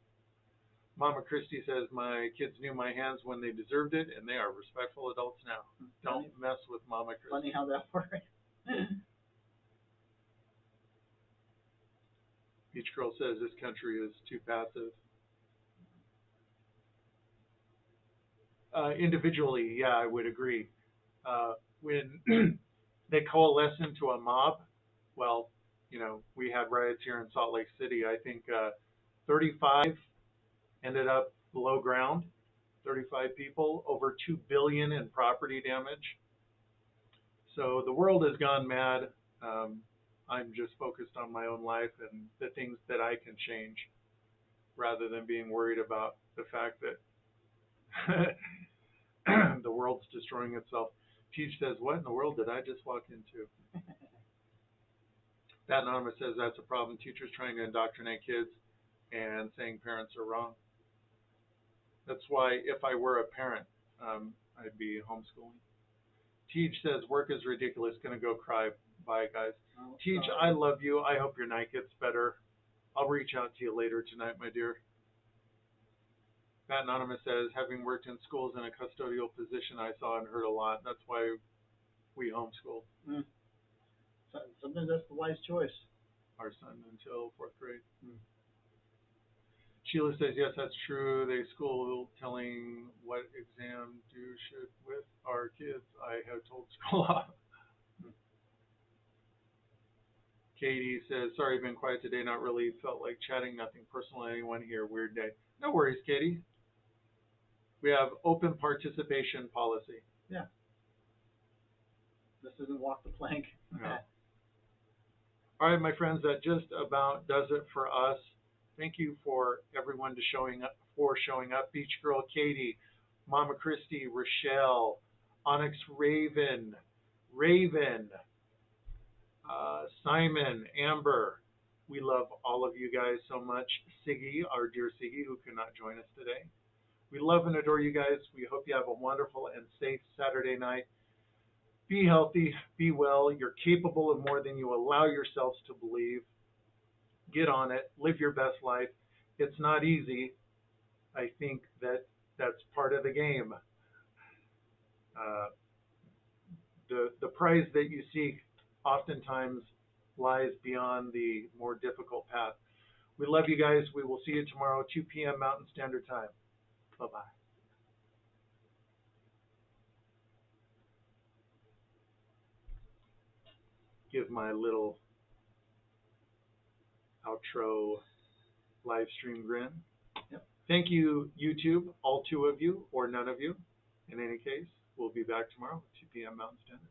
Speaker 1: Mama Christie says, my kids knew my hands when they deserved it, and they are respectful adults now. Don't mess with Mama Christie.
Speaker 2: Funny how that works.
Speaker 1: Beach Girl says, this country is too passive. Individually, yeah, I would agree. When they coalesce into a mob, well, we had riots here in Salt Lake City. I think 35 ended up below ground, 35 people, over 2 billion in property damage. So the world has gone mad. I'm just focused on my own life and the things that I can change rather than being worried about the fact that the world's destroying itself. Teach says, what in the world did I just walk into? That Anonymous says that's a problem. Teachers trying to indoctrinate kids and saying parents are wrong. That's why if I were a parent, I'd be homeschooling. Teach says work is ridiculous. Gonna go cry. Bye, guys.
Speaker 2: Oh,
Speaker 1: Teach, I love you. I hope your night gets better. I'll reach out to you later tonight, my dear. Pat Anonymous says, having worked in schools in a custodial position, I saw and heard a lot. That's why we homeschooled
Speaker 2: Sometimes that's the wise choice.
Speaker 1: our son until fourth grade. Sheila says, yes, that's true. They school telling what exam do should with our kids. I have told school off. Katie says, sorry, I've been quiet today. Not really felt like chatting. Nothing personal. Anyone here? Weird day. No worries, Katie. We have open participation policy.
Speaker 2: Yeah. This isn't walk the plank.
Speaker 1: No. All right, my friends, that just about does it for us. Thank you for everyone showing up. Beach Girl Katie, Mama Christie, Rochelle, Onyx Raven, Simon, Amber. We love all of you guys so much. Siggy, our dear Siggy, who could not join us today. We love and adore you guys. We hope you have a wonderful and safe Saturday night. Be healthy, be well. You're capable of more than you allow yourselves to believe. Get on it. Live your best life. It's not easy. I think that's part of the game. The prize that you seek oftentimes lies beyond the more difficult path. We love you guys. We will see you tomorrow, 2 p.m. Mountain Standard Time. Bye-bye. Give my little outro live stream grin.
Speaker 2: Yep.
Speaker 1: Thank you, YouTube, all 2 of you, or none of you. In any case, we'll be back tomorrow, 2 p.m. Mountain Standard.